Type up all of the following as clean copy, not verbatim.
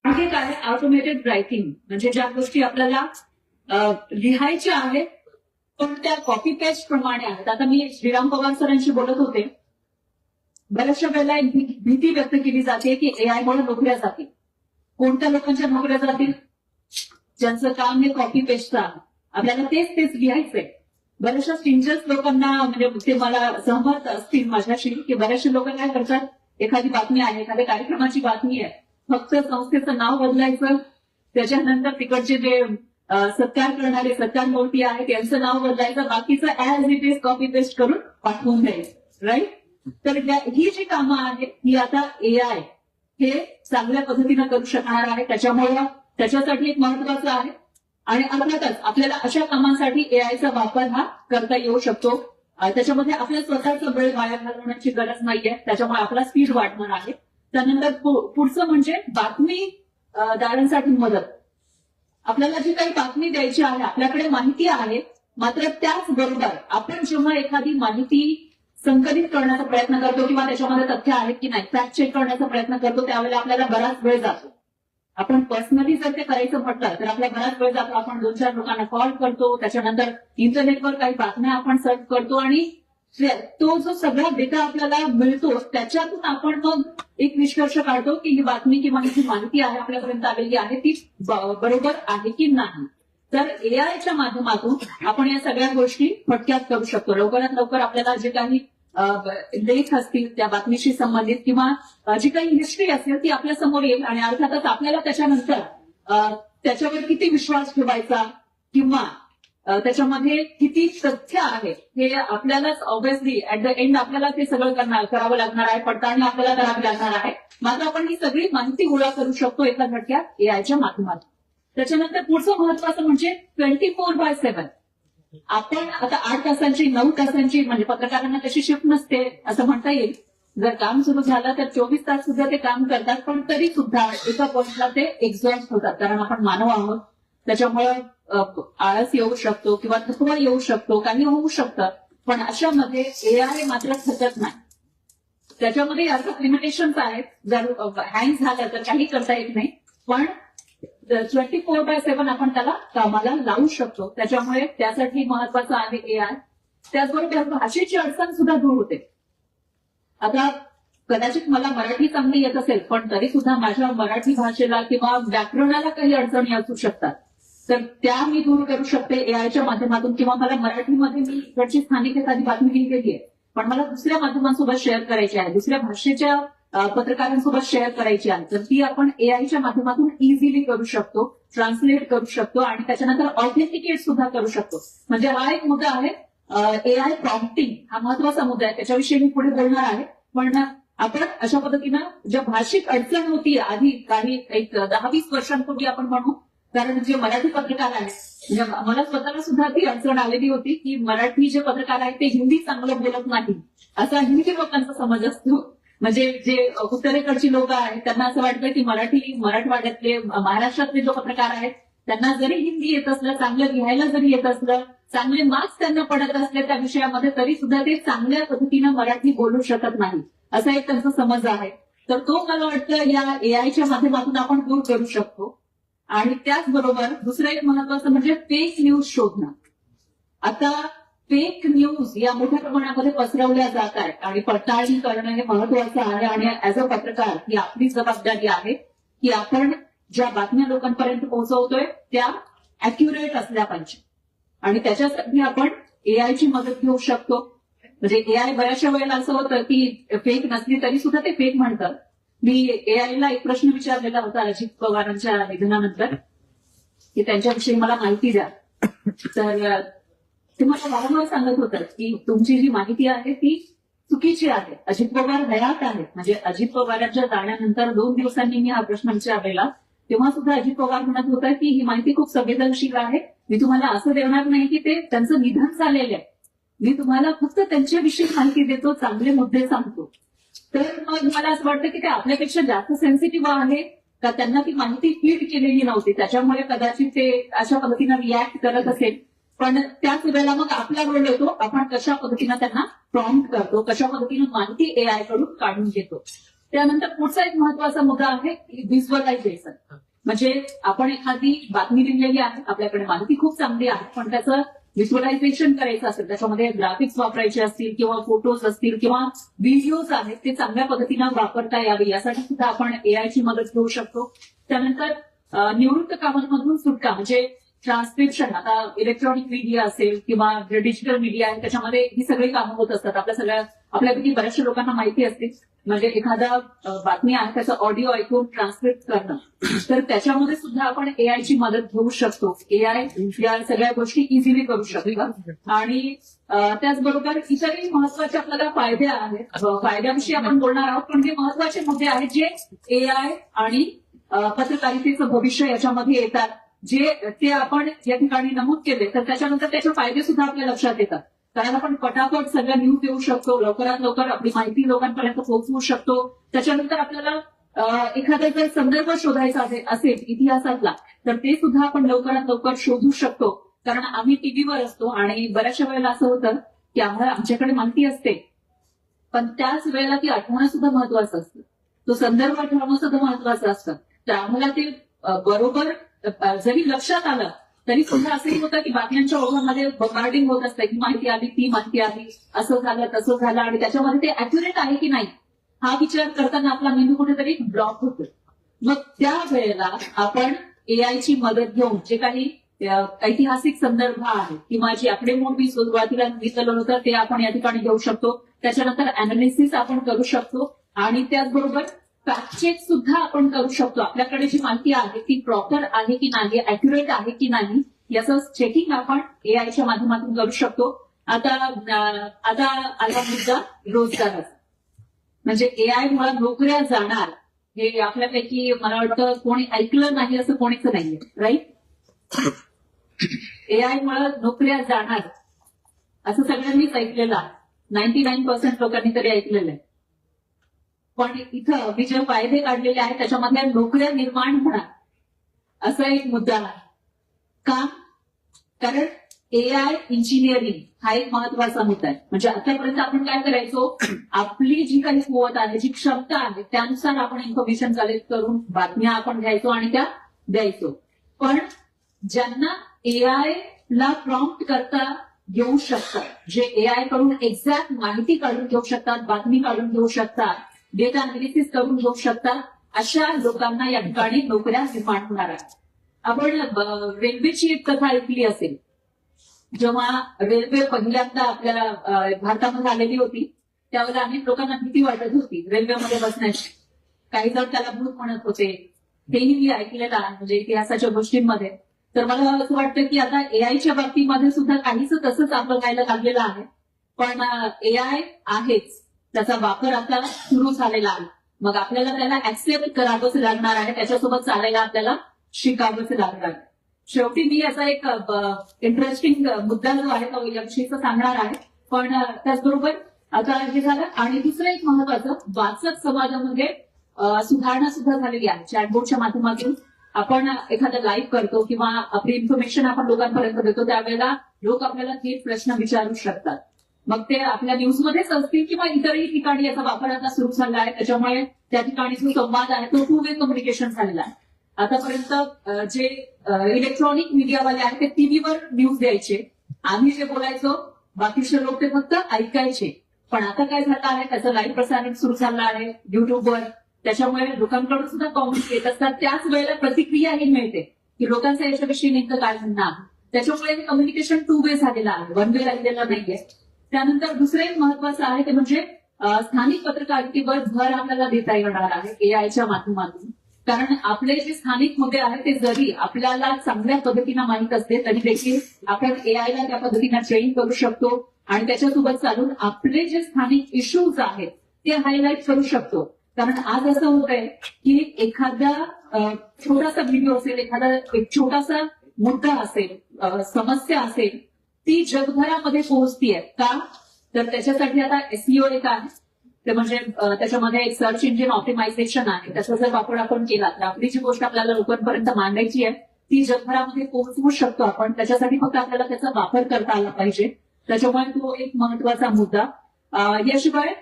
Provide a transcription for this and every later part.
आणखी एक आहे ऑटोमेटेड रायटिंग, म्हणजे ज्या गोष्टी आपल्याला लिहायच्या आहेत पण त्या कॉपी पेस्ट प्रमाणे आहेत. आता मी श्रीराम पवार सरांशी बोलत होते. बऱ्याचशा वेळेला एक भीती व्यक्त केली जाते की एआय मुळे नोकऱ्या जातील. कोणत्या लोकांच्या नोकऱ्या जातील? ज्यांचं काम हे कॉपी पेस्टचं आहे. आपल्याला तेच लिहायचंय. बऱ्याचशा स्ट्रेंजर्स लोकांना, म्हणजे ते मला सहमत असतील माझ्याशी, की बऱ्याचशा लोक काय करतात, एखादी बातमी आहे, एखाद्या कार्यक्रमाची बातमी आहे, फक्त संस्थेचं नाव बदलायचं, त्याच्यानंतर तिकडचे जे सत्कार करणारे सत्कार मूर्ती आहे त्यांचं नाव बदलायचं, बाकीचं as it is copy paste करून पाठवून द्यायचं. राईट? तर ही जी कामं आहेत ही आता एआय हे चांगल्या पद्धतीनं करू शकणार आहे. त्याच्यामुळे त्याच्यासाठी एक महत्वाचं आहे. आणि अर्थातच आपल्याला अशा कामांसाठी एआयचा वापर हा करता येऊ शकतो. त्याच्यामध्ये आपल्या स्वतःचा वेळ वाया घालवण्याची गरज नाहीये. त्याच्यामुळे आपला स्पीड वाढणार आहे. त्यानंतर पुढचं म्हणजे बातमीदारांसाठी मदत. आपल्याला जी काही बातमी द्यायची आहे, आपल्याकडे माहिती आहे, मात्र त्याचबरोबर आपण जेव्हा एखादी माहिती संकलित करण्याचा प्रयत्न करतो किंवा त्याच्यामध्ये तथ्य आहेत की नाही फॅक्ट चेक करण्याचा प्रयत्न करतो, त्यावेळेला आपल्याला बराच वेळ जातो. आपण पर्सनली जर ते करायचं म्हटलं तर आपल्याला बराच वेळ जातो. आपण 2-4 लोकांना कॉल करतो, त्याच्यानंतर इंटरनेटवर काही बातम्या आपण सर्च करतो आणि तो जो सगळा डेटा आपल्याला मिळतो त्याच्यातून आपण मग एक निष्कर्ष काढतो की ही बातमी किंवा ही माहिती आहे आपल्यापर्यंत आलेली आहे ती बरोबर आहे की नाही. तर एआयच्या माध्यमातून आपण या सगळ्या गोष्टी फटक्यात करू शकतो. लवकरात लवकर आपल्याला जे काही लेख असतील त्या बातमीशी संबंधित किंवा जी काही हिस्ट्री असेल ती आपल्या समोर येईल. आणि अर्थातच आपल्याला त्याच्यानंतर त्याच्यावर किती विश्वास ठेवायचा किंवा त्याच्यामध्ये किती तथ्य आहे हे आपल्यालाच ऑब्व्हियसली ऍट द एंड आपल्याला ते सगळं करावं लागणार आहे. पडताळणी आपल्याला करावी लागणार आहे. मात्र आपण ही सगळी माहिती गोळा करू शकतो एका झटक्यात एआयच्या माध्यमातून. त्याच्यानंतर पुढचं महत्वाचं म्हणजे 24/7. आपण आता 8 तासांची 9 तासांची, म्हणजे पत्रकारांना तशी शिफ्ट नसते असं म्हणता येईल. जर काम सुरू झालं तर 24 तास सुद्धा ते काम करतात, पण तरी सुद्धा एका पॉइंटला ते एक्झॉस्ट होतात. कारण आपण मानव आहोत. त्याच्यामुळे आळस येऊ शकतो किंवा थकवा येऊ शकतो, काही होऊ शकतं. पण अशामध्ये एआय मात्र थकत नाही. त्याच्यामध्ये अर्थात लिमिटेशन्स आहेत. जर हँग झालं तर काही करता येत नाही, पण 24/7 आपण त्याला कामाला लावू शकतो. त्याच्यामुळे त्यासाठी महत्वाचं आहे एआय. त्याचबरोबर भाषेची अडचण सुद्धा दूर होते. आता कदाचित मला मराठी चांगली येत असेल, पण तरी सुद्धा माझ्या मराठी भाषेला किंवा व्याकरणाला काही अडचणी असू शकतात. तर त्या मी दूर करू शकते एआयच्या माध्यमातून. किंवा मला मराठीमध्ये मी इकडची स्थानिक एखादी बातमी लिहिलेली आहे, पण मला दुसऱ्या माध्यमांसोबत शेअर करायची आहे, दुसऱ्या भाषेच्या पत्रकारांसोबत शेअर करायची आहे, तर ती आपण एआयच्या माध्यमातून इझिली करू शकतो, ट्रान्सलेट करू शकतो आणि त्याच्यानंतर ऑथेंटिकेट सुद्धा करू शकतो. म्हणजे हा एक मुद्दा आहे. एआय प्रॉम्प्टिंग हा महत्वाचा मुद्दा आहे. त्याच्याविषयी मी पुढे बोलणार आहे. पण आपण अशा पद्धतीनं ज्या भाषिक अडचण होती आधी काही एक 10-20 वर्षांपूर्वी आपण म्हणू, कारण जे मराठी पत्रकार आहेत, म्हणजे मला स्वतःला सुद्धा ती अडचण आलेली होती की मराठी जे पत्रकार आहेत ते हिंदी चांगलं बोलत नाही असा हिंदी लोकांचा समज असतो. म्हणजे जे उत्तरेकडची लोक आहेत त्यांना असं वाटतं की मराठवाड्यातले महाराष्ट्रातले जो पत्रकार आहेत त्यांना जरी हिंदी येत असलं, चांगलं लिहायला जरी येत असलं, चांगले मार्क्स त्यांना पडत असले त्या विषयामध्ये, तरी सुद्धा ते चांगल्या पद्धतीनं मराठी बोलू शकत नाही असा एक त्यांचा समज आहे. तर तो मला वाटतं या एआयच्या माध्यमातून आपण दूर करू शकतो. आणि त्याचबरोबर दुसरं एक महत्वाचं म्हणजे फेक न्यूज शोधणं. आता फेक न्यूज या मोठ्या प्रमाणामध्ये पसरवल्या जात आहेत आणि पडताळणी करणं हे महत्वाचं आहे. आणि ऍज अ पत्रकार ही आपली जबाबदारी आहे की आपण ज्या बातम्या लोकांपर्यंत पोहोचवतोय त्या अॅक्युरेट असल्या पाहिजे. आणि त्याच्यासाठी आपण एआयची मदत घेऊ शकतो. म्हणजे एआय बऱ्याचशा वेळेला असं होतं की फेक नसली तरी सुद्धा ते फेक म्हणतात. मी एआयला एक प्रश्न विचारलेला होता अजित पवारांच्या निधनानंतर की त्यांच्याविषयी मला माहिती द्या. तर ते मला वारंवार सांगत होतं की तुमची जी माहिती आहे ती चुकीची आहे. अजित पवार हयात आहेत. म्हणजे अजित पवारांच्या जाण्यानंतर 2 दिवसांनी मी हा प्रश्न विचारलेला, तेव्हा सुद्धा अजित पवार म्हणत होता की ही माहिती खूप संवेदनशील आहे. मी तुम्हाला असं देणार नाही की ते त्यांचं निधन झालेलं आहे. मी तुम्हाला फक्त त्यांच्याविषयी माहिती देतो, चांगले मुद्दे सांगतो. तर मग मला असं वाटतं की ते आपल्यापेक्षा जास्त सेन्सिटिव्ह आहे का त्यांना ती माहिती फीड केलेली नव्हती, त्याच्यामुळे कदाचित ते अशा पद्धतीनं रिॲक्ट करत असेल. पण त्याच वेळेला मग आपला रोल येतो, आपण कशा पद्धतीनं त्यांना प्रॉम्प्ट करतो, कशा पद्धतीनं माहिती एआय कडून काढून घेतो. त्यानंतर पुढचा एक महत्वाचा मुद्दा आहे व्हिज्युअलायझेशन. म्हणजे आपण एखादी बातमी लिहिलेली आहे, आपल्याकडे माहिती खूप चांगली आहे, पण त्याचं व्हिज्युअलायझेशन करायचं असेल, त्याच्यामध्ये ग्राफिक्स वापरायचे असतील किंवा फोटोज असतील किंवा व्हिडिओज आहेत, ते चांगल्या पद्धतीनं वापरता यावे यासाठी सुद्धा आपण एआयची मदत घेऊ शकतो. त्यानंतर निवृत्त कामांमधून सुटका म्हणजे ट्रान्सक्रिप्शन. आता इलेक्ट्रॉनिक मीडिया असेल किंवा डिजिटल मीडिया आहे, त्याच्यामध्ये ही सगळी कामं होत असतात. आपल्यापैकी बऱ्याचशा लोकांना माहिती असते, म्हणजे एखादा बातमी आहे त्याचा ऑडिओ ऐकून ट्रान्सक्रिप्ट करणं, तर त्याच्यामध्ये सुद्धा आपण एआयची मदत घेऊ शकतो. एआय या सगळ्या गोष्टी इझिली करू शकतो. आणि त्याचबरोबर इतरही महत्वाचे आपल्याला फायदे आहेत. फायद्याविषयी आपण बोलणार आहोत, पण जे महत्वाचे मुद्दे आहेत जे एआय आणि पत्रकारितेचं भविष्य याच्यामध्ये येतात, ते आपण या ठिकाणी नमूद केले, तर त्याच्यानंतर त्याचे फायदे सुद्धा आपल्या लक्षात येतात. कारण आपण पटापट सगळ्या न्यूज देऊ शकतो, लवकरात लवकर आपली माहिती लोकांपर्यंत पोहोचवू शकतो. त्याच्यानंतर आपल्याला एखादा जर संदर्भ शोधायचा असेल इतिहासातला, तर ते सुद्धा आपण लवकरात लवकर शोधू शकतो. कारण आम्ही टीव्हीवर असतो आणि बऱ्याचशा वेळेला असं होतं की आमच्याकडे माहिती असते, पण त्याच वेळेला ती आठवणं सुद्धा महत्वाचं असतं, तो संदर्भ ठेवणं सुद्धा महत्वाचं असतं. तर आम्हाला ते बरोबर जरी लक्षात आलं तरी सुद्धा असंही होतं की बातम्यांच्या ओघामध्ये बंबार्डिंग होत असतं, ही माहिती आली, ती माहिती आली, असं झालं तसं झालं, आणि त्याच्यामध्ये ते अॅक्युरेट आहे की नाही हा विचार करताना आपला मेंदू कुठेतरी ब्लॉक होतो. मग त्या वेळेला आपण एआयची मदत घेऊन जे काही ऐतिहासिक संदर्भ आहे किंवा जी आकडेमोड मी सुरुवातीला घेतलेलं होतं ते आपण या ठिकाणी घेऊ शकतो. त्याच्यानंतर अनालिसिस आपण करू शकतो आणि त्याचबरोबर फॅक्ट चेक सुद्धा आपण करू शकतो. आपल्याकडे जी माहिती आहे ती प्रॉपर आहे की नाही, अॅक्युरेट आहे की नाही, याचं चेकिंग आपण एआयच्या माध्यमातून करू शकतो. आता आला मुद्दा रोजगाराचा. म्हणजे एआय मुळे नोकऱ्या जाणार, हे आपल्यापैकी मला वाटतं कोणी ऐकलं नाही असं कोणीच नाहीये, राईट? एआय मुळे नोकऱ्या जाणार असं सगळ्यांनीच ऐकलेलं आहे, 99% लोकांनी तरी ऐकलेलं आहे. पण इथं मी जे फायदे काढलेले आहेत त्याच्यामध्ये नोकऱ्या निर्माण होणार असा एक मुद्दा आहे. का? कारण एआय इंजिनिअरिंग हा एक महत्वाचा मुद्दा आहे. म्हणजे आतापर्यंत आपण काय करायचो, आपली जी काही कुवत आहे, जी क्षमता आहे, त्यानुसार आपण इन्फॉर्मेशन कलेक्ट करून बातम्या आपण घ्यायचो आणि त्या द्यायचो. पण ज्यांना एआय ला प्रॉम्प्ट करता घेऊ शकतात, जे एआय कडून एक्झॅक्ट माहिती काढून घेऊ शकतात, बातमी काढून घेऊ शकतात, डेटा अनालिसिस करून घेऊ शकतात, अशा लोकांना या ठिकाणी नोकऱ्या निर्माण होणार आहेत. आपण रेल्वेची एक कथा ऐकली असेल. जेव्हा रेल्वे पहिल्यांदा आपल्या भारतामध्ये आलेली होती त्यावेळेला अनेक लोकांना भीती वाटत होती रेल्वेमध्ये बसण्याची. काही जण त्याला भूत म्हणत होते, हेही मी ऐकलेलं आहे म्हणजे इतिहासाच्या गोष्टींमध्ये. तर मला असं वाटतं की आता एआयच्या बाबतीमध्ये सुद्धा काहीच तसंच आपलं व्हायला लागलेलं आहे. पण एआय आहेच, त्याचा वापर आपल्याला सुरू झालेला आहे. मग आपल्याला त्याला ऍक्सेप्ट करावंच लागणार आहे, त्याच्यासोबत चालायला आपल्याला शिकावंच लागणार आहे. शेवटी मी याचा एक इंटरेस्टिंग मुद्दा जो आहे तो याविषयीचा सांगणार आहे. पण त्याचबरोबर आता हे झालं. आणि दुसरं एक महत्वाचं, वाचक समाजामध्ये सुधारणा सुद्धा झालेली आहे. चॅटबोटच्या माध्यमातून आपण एखादं लाईव्ह करतो किंवा आपली इन्फॉर्मेशन आपण लोकांपर्यंत देतो, त्यावेळेला लोक आपल्याला थेट प्रश्न विचारू शकतात. मग ते आपल्या न्यूजमध्येच असतील किंवा इतरही ठिकाणी याचा वापर आता सुरू झाला आहे. त्याच्यामुळे त्या ठिकाणी जो संवाद आहे तो टू वे कम्युनिकेशन झालेला आहे. आतापर्यंत जे इलेक्ट्रॉनिक मीडियावाले आहेत ते टीव्हीवर न्यूज द्यायचे, आम्ही जे बोलायचो बाकीचे लोक ते फक्त ऐकायचे. पण आता काय झालं आहे, त्याचं लाईव्ह प्रसारण सुरू झालं आहे युट्यूबवर. त्याच्यामुळे लोकांकडून सुद्धा कॉमेंट्स येत असतात, त्याच वेळेला प्रतिक्रियाही मिळते की लोकांचं याच्याविषयी नेमकं काय म्हणणं आहे. त्याच्यामुळे कम्युनिकेशन टू वे झालेलं आहे, वन वे राहिलेलं नाहीये. त्यानंतर दुसरं एक महत्वाचं आहे ते म्हणजे स्थानिक पत्रकारितेवर भर आपल्याला देता येणार आहे एआयच्या माध्यमातून. कारण आपले जे स्थानिक मुद्दे आहेत ते जरी आपल्याला चांगल्या पद्धतीनं माहीत असते तरी देखील आपण एआयला त्या पद्धतीनं ट्रेन करू शकतो आणि त्याच्यासोबत चालून आपले जे स्थानिक इश्यूज आहेत ते हायलाईट करू शकतो. कारण आज असं होत आहे की एखादा छोटासा व्हिडिओ असेल, एखादा एक छोटासा मुद्दा असेल, समस्या असेल, ती जगभरामध्ये पोहोचतीये. का? तर त्याच्यासाठी आता एसईओ एक आहे, ते म्हणजे त्याच्यामध्ये एक सर्च इंजिन ऑप्टिमायझेशन आहे. त्याचा जर वापर आपण केला तर आपली जी गोष्ट आपल्याला लोकांपर्यंत मांडायची आहे ती जगभरामध्ये पोहोचवू शकतो आपण. त्याच्यासाठी फक्त आपल्याला त्याचा वापर करता आला पाहिजे. त्याच्यामुळे तो एक महत्वाचा मुद्दा. याशिवाय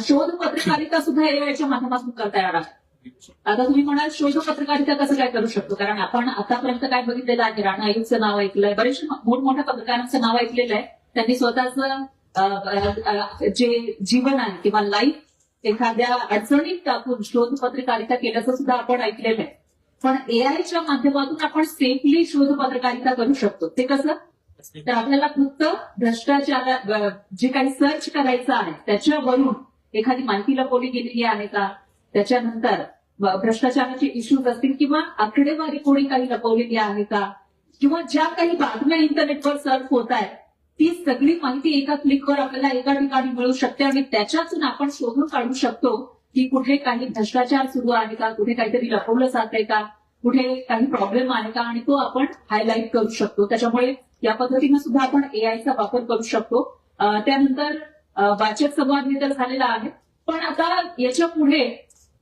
शोध पत्रकारिता सुद्धा एआयच्या माध्यमातून करता येणार आहे. आता तुम्ही म्हणाल शोध पत्रकारिता कसं काय करू शकतो, कारण आपण आतापर्यंत काय बघितलेलं आहे, राणा आयुबचं नाव ऐकलंय, बरेचसे मोठमोठ्या पत्रकारांचं नाव ऐकलेलं आहे. त्यांनी स्वतःचं जे जीवन आहे किंवा लाईफ एखाद्या अडचणीत टाकून शोध पत्रकारिता केल्याचं सुद्धा आपण ऐकलेलं आहे. पण एआयच्या माध्यमातून आपण सेफली शोध पत्रकारिता करू शकतो. ते कसं, तर आपल्याला फक्त भ्रष्टाचार जे काही सर्च करायचं आहे त्याच्यावरून एखादी माहिती लपवली गेलेली आहे का, त्याच्यानंतर भ्रष्टाचाराचे इश्यूज असतील किंवा आकडेवारी कोणी काही लपवलेली आहे का, किंवा ज्या काही बातम्या इंटरनेटवर सर्च होत आहेत ती सगळी माहिती एका क्लिकवर आपल्याला एका ठिकाणी मिळू शकते आणि त्याच्यातून आपण शोधून काढू शकतो की कुठे काही भ्रष्टाचार सुरू आहे का, कुठे काहीतरी लपवलं जातंय का, कुठे काही प्रॉब्लेम आहे का, आणि तो आपण हायलाईट करू शकतो. त्याच्यामुळे या पद्धतीने सुद्धा आपण एआयचा वापर करू शकतो. त्यानंतर वाचक संवाद तर झालेला आहे, पण आता याच्या पुढे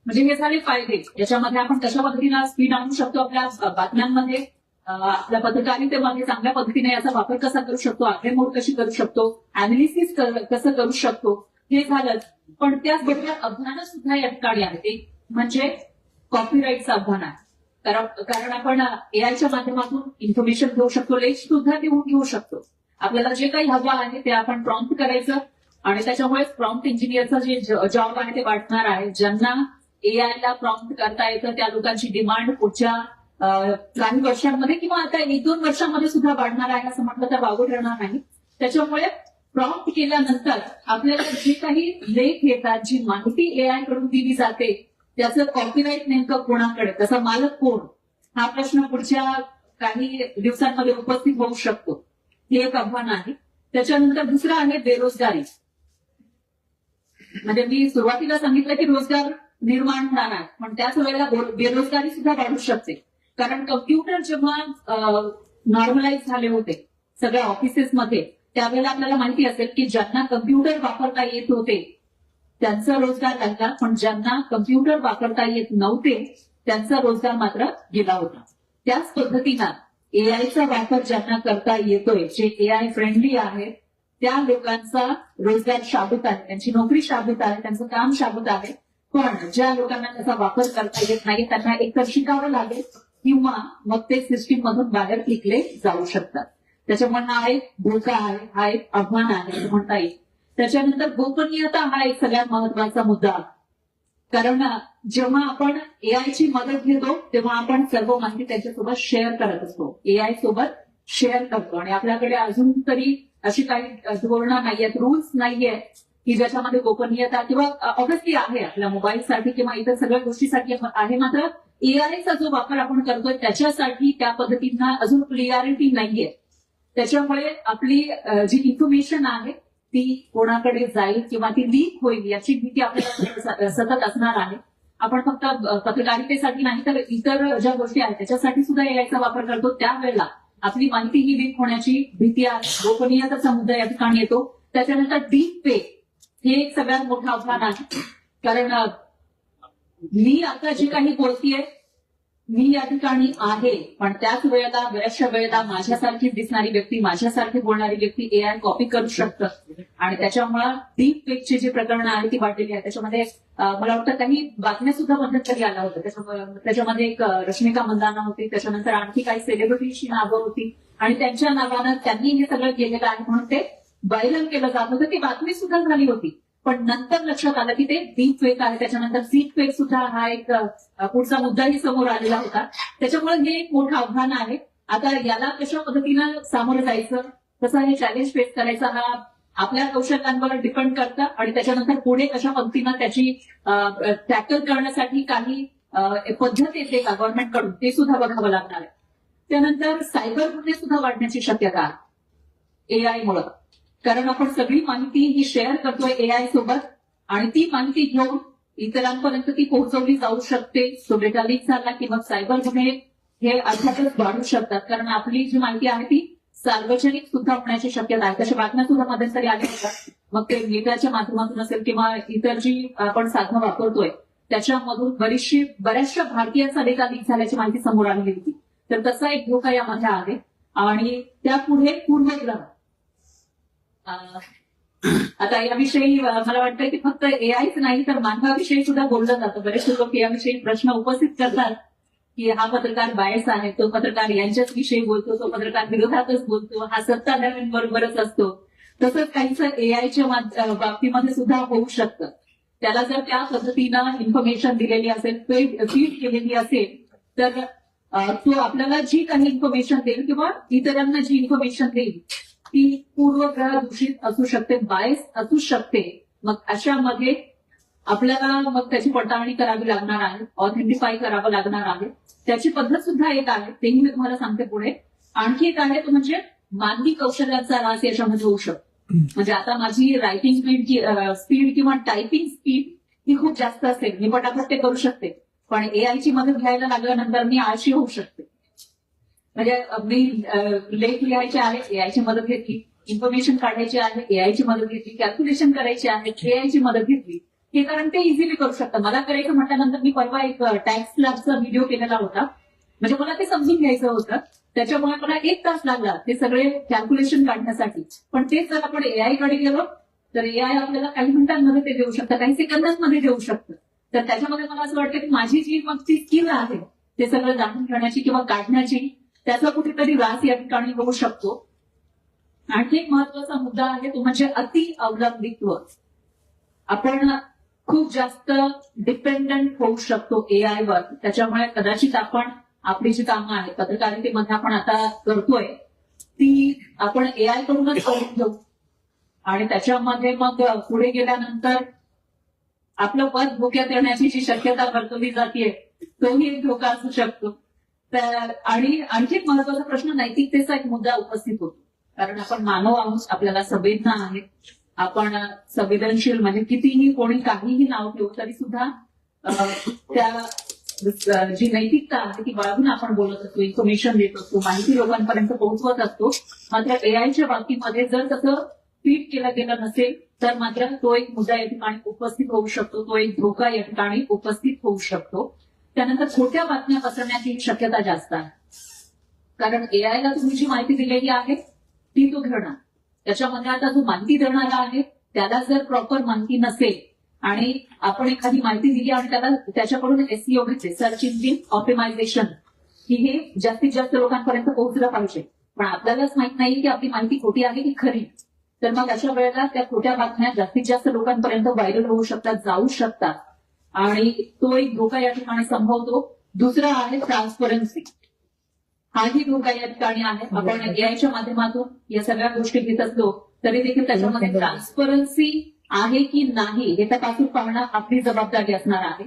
म्हणजे हे झाले फायदे. याच्यामध्ये आपण कशा पद्धतीने स्पीड आणू शकतो आपल्या बातम्यांमध्ये, आपल्या पत्रकारितेमध्ये चांगल्या पद्धतीने याचा वापर कसा करू शकतो, आकडेमोड कशी करू शकतो, अनालिसिस कसं करू शकतो, हे झालंच. पण त्याचबरोबर आव्हानं सुद्धा या ठिकाणी आहेत. एक म्हणजे कॉपीराईटचं आव्हान आहे. कारण आपण एआयच्या माध्यमातून इन्फॉर्मेशन घेऊ शकतो, लेख सुद्धा घेऊ शकतो. आपल्याला जे काही हवं आहे ते आपण प्रॉम्प्ट करायचं आणि त्याच्यामुळे प्रॉम्प्ट इंजिनियरचं जे जॉब आहे ते वाढणार आहे. ज्यांना एआयला प्रॉम्प्ट करता येतं त्या लोकांची डिमांड पुढच्या काही वर्षांमध्ये किंवा आता 1-2 वर्षांमध्ये सुद्धा वाढणार आहे असं म्हटलं तर वावगं ठरणार नाही. त्याच्यामुळे प्रॉम्प्ट केल्यानंतर आपल्याला जे काही लेख येतात, जी माहिती एआय कडून दिली जाते त्याचं कॉपीराईट नेमकं कोणाकडे, त्याचा मालक कोण, हा प्रश्न पुढच्या काही दिवसांमध्ये उपस्थित होऊ शकतो. हे एक आव्हान आहे. त्याच्यानंतर दुसरं आहे बेरोजगारी. म्हणजे मी सुरुवातीला सांगितलं की रोजगार निर्माण होणार आहे, पण त्याच वेळेला बेरोजगारी सुद्धा वाढू शकते. कारण कम्प्युटर जेव्हा नॉर्मलाइज झाले होते सगळ्या ऑफिसेसमध्ये, त्यावेळेला आपल्याला माहिती असेल की ज्यांना कम्प्युटर वापरता येत होते त्यांचा रोजगार लागला, पण ज्यांना कम्प्युटर वापरता येत नव्हते त्यांचा रोजगार मात्र गेला होता. त्याच पद्धतीनं एआयचा वापर ज्यांना करता येतोय, जे एआय फ्रेंडली आहे, त्या लोकांचा रोजगार शाबूत आहे, त्यांची नोकरी शाबूत आहे, त्यांचं काम शाबूत आहे. पण ज्या लोकांना त्याचा वापर करता येत नाही त्यांना एकतर शिकावं लागेल किंवा मग ते सिस्टीम मधून बाहेर फेकले जाऊ शकतात. त्याच्यामुळे हा एक धोका आहे, हा एक आव्हान आहे असं म्हणता येईल. त्याच्यानंतर गोपनीयता हा एक सगळ्यात महत्वाचा मुद्दा, कारण जेव्हा आपण एआयची मदत घेतो तेव्हा आपण सर्व माहिती त्याच्यासोबत शेअर करत असतो, एआय सोबत शेअर करतो, आणि आपल्याकडे अजून तरी अशी काही धोरणं नाहीयेत, रूल्स नाहीये की ज्याच्यामध्ये गोपनीयता किंवा ऑब्व्हियसली आहे आपल्या मोबाईलसाठी किंवा इतर सगळ्या गोष्टीसाठी आहे, मात्र एआयचा जो वापर आपण करतोय त्याच्यासाठी त्या पद्धतीनं अजून क्लिअरिटी नाहीये. त्याच्यामुळे आपली जी इन्फॉर्मेशन आहे ती कोणाकडे जाईल किंवा ती लीक होईल याची भीती आपल्याला सतत असणार आहे. आपण फक्त पत्रकारितेसाठी नाही तर इतर ज्या गोष्टी आहेत त्याच्यासाठी सुद्धा एआयचा वापर करतो, त्यावेळेला आपली माहिती ही लीक होण्याची भीती आहे, गोपनीयतेचा मुद्दा या ठिकाणी येतो. त्याच्यानंतर डीप फेक हे एक सगळ्यात मोठं आव्हान आहे, कारण मी आता जे काही बोलतेय मी या ठिकाणी आहे, पण त्याच वेळेला बऱ्याचशा वेळेला माझ्यासारखी दिसणारी व्यक्ती, माझ्यासारखी बोलणारी व्यक्ती एआय कॉपी करू शकतं, आणि त्याच्यामुळे डीप फेकची जी प्रकरणं आहेत ती वाढलेली आहे. त्याच्यामध्ये मला वाटतं काही बातम्या सुद्धा मध्यंतरी आल्या होत्या. त्याच्यामध्ये एक रश्मिका मंदाना होती, त्याच्यानंतर आणखी काही सेलिब्रिटीची नावं होती आणि त्यांच्या नावानं त्यांनी हे सगळं केलेलं आहे म्हणून ते व्हायरल केलं जात होतं. ती बातमी सुद्धा झाली होती, पण नंतर लक्षात आलं की ते डीप फेक आहे. त्याच्यानंतर सीट फेक सुद्धा हा एक पुढचा मुद्दाही समोर आलेला होता. त्याच्यामुळे हे एक मोठं आव्हान आहे. आता याला कशा पद्धतीनं सामोरं जायचं, कसं हे चॅलेंज फेस करायचं, हा आपल्या कौशल्यांवर डिपेंड करतं, आणि त्याच्यानंतर पुढे कशा पद्धतीनं त्याची टॅकल करण्यासाठी काही पद्धत येते का गव्हर्नमेंटकडून ते सुद्धा बघावं लागणार आहे. त्यानंतर सायबर गुन्हे सुद्धा वाढण्याची शक्यता आहे एआयमुळे, कारण आपण सगळी माहिती ही शेअर करतोय एआय सोबत आणि ती माहिती घेऊन इतरांपर्यंत ती पोहोचवली जाऊ शकते. तो डेटा लीक झाला की मग सायबर गुन्हे हे अर्थातच वाढू शकतात, कारण आपली जी माहिती आहे ती सार्वजनिक सुद्धा होण्याची शक्यता आहे. तशा बातम्या सुद्धा मध्यंतरी आल्या होत्या, मग ते मीडियाच्या माध्यमातून असेल किंवा इतर जी आपण साधनं वापरतोय त्याच्यामधून बऱ्याचशा भारतीयांचा डेटा लीक झाल्याची माहिती समोर आलेली होती. तर तसा एक धोका यामध्ये आहे. आणि त्यापुढे पूर्वग्रह, आता याविषयी मला वाटतं की फक्त एआयच नाही तर मानवाविषयी सुद्धा बोललं जातं. बरेचसे लोक याविषयी प्रश्न उपस्थित करतात की हा पत्रकार बायस आहे, तो पत्रकार यांच्याच विषयी बोलतो, तो पत्रकार विरोधातच बोलतो, हा सत्ताधाऱ्यांबरोबरच असतो. तसंच काहीसं एआयच्या बाबतीमध्ये सुद्धा होऊ शकतं. त्याला जर त्या पद्धतीनं इन्फॉर्मेशन दिलेली असेल, फीड केलेली असेल, तर तो आपल्याला जी काही इन्फॉर्मेशन देईल किंवा इतरांना जी इन्फॉर्मेशन देईल ती पूर्वग्रह दूषित असू शकते, बायस असू शकते. मग अशामध्ये आपल्याला मग त्याची पडताळणी करावी लागणार आहे, ऑथेंटिफाय करावं लागणार आहे. त्याची पद्धत सुद्धा एक आहे, तेही मी तुम्हाला सांगते पुढे. आणखी एक आहे तो म्हणजे मानवी कौशल्याचा ह्रास याच्यामध्ये होऊ शकतो. म्हणजे आता माझी रायटिंग स्पीड किंवा टायपिंग स्पीड ही खूप जास्त असेल, मी पटापट ते करू शकते, पण एआयची मदत घ्यायला लागल्यानंतर मी आळशी होऊ शकते. म्हणजे मी लेख लिहायचे आहे, एआयची मदत घेतली, इन्फॉर्मेशन काढायची आहे, एआयची मदत घेतली, कॅल्क्युलेशन करायची आहे, एआयची मदत घेतली. हे कारण ते इझिली करू शकतं. मला करायचं म्हटल्यानंतर मी परवा एक टॅक्स स्लॅबचा व्हिडिओ केलेला होता, म्हणजे मला ते समजून घ्यायचं होतं. त्याच्यामुळे मला 1 तास लागला ते सगळे कॅल्क्युलेशन काढण्यासाठी. पण तेच जर आपण एआय कडे गेलो तर एआय आपल्याला काही मिनिटांमध्ये ते देऊ शकतं, काही सेकंदांमध्ये देऊ शकतं. तर त्याच्यामध्ये मला असं वाटतं की माझी जी मग ती स्किल आहे ते सगळं जाणून घेण्याची किंवा काढण्याची, त्याचा कुठेतरी ऱ्हास या ठिकाणी होऊ शकतो. आणखी एक महत्वाचा मुद्दा आहे तो म्हणजे अति अवलंबित्व. आपण खूप जास्त डिपेंडंट होऊ शकतो एआयवर. त्याच्यामुळे कदाचित आपण आपली जी कामं आहेत पत्रकारितेमध्ये आपण आता करतोय ती आपण एआय कडूनच करून घेऊ आणि त्याच्यामध्ये मग पुढे गेल्यानंतर आपलं पद धोक्यात येण्याची जी शक्यता वर्तवली जाते तोही एक धोका असू शकतो. तर आणि आणखी एक महत्वाचा प्रश्न नैतिकतेचा एक मुद्दा उपस्थित होतो. कारण आपण मानव आहोत, आपल्याला संवेदना आहेत, आपण संवेदनशील, म्हणजे कितीही कोणी काहीही नाव ठेवू तरी सुद्धा त्या जी नैतिकता आहे ती बाळगून आपण बोलत असतो, इन्फॉर्मेशन देत असतो, माहिती लोकांपर्यंत पोहोचवत असतो. मात्र एआयच्या बाबतीमध्ये जर तसं फीड केलं गेलं नसेल तर मात्र तो एक मुद्दा या ठिकाणी उपस्थित होऊ शकतो, तो एक धोका या ठिकाणी उपस्थित होऊ शकतो. त्यानंतर खोट्या बातम्या पसरण्याची शक्यता जास्त आहे. कारण एआयला तुम्ही जी माहिती दिलेली आहे ती तो घेणार. त्याच्यामध्ये आता जो माहिती देणारा आहे त्याला जर प्रॉपर माहिती नसेल आणि आपण एखादी माहिती दिली आणि त्याला त्याच्याकडून एसईओ घेतले, सर्च इंजिन ऑप्टिमायझेशन, की हे जास्तीत जास्त लोकांपर्यंत पोहोचलं पाहिजे, पण आपल्यालाच माहित नाही की आपली माहिती खोटी आहे की खरी. तर मग अशा वेळेला त्या खोट्या बातम्या जास्तीत जास्त लोकांपर्यंत व्हायरल होऊ शकतात, जाऊ शकतात आणि तो एक धोका या ठिकाणी संभवतो. दुसरा आहे ट्रान्सपरन्सी. हाही धोका या ठिकाणी आहे. आपण एआयच्या माध्यमातून या सगळ्या गोष्टी घेत असलो तरी देखील त्याच्यामध्ये ट्रान्सपरन्सी आहे की नाही हे तपासून पाहणं आपली जबाबदारी असणार आहे.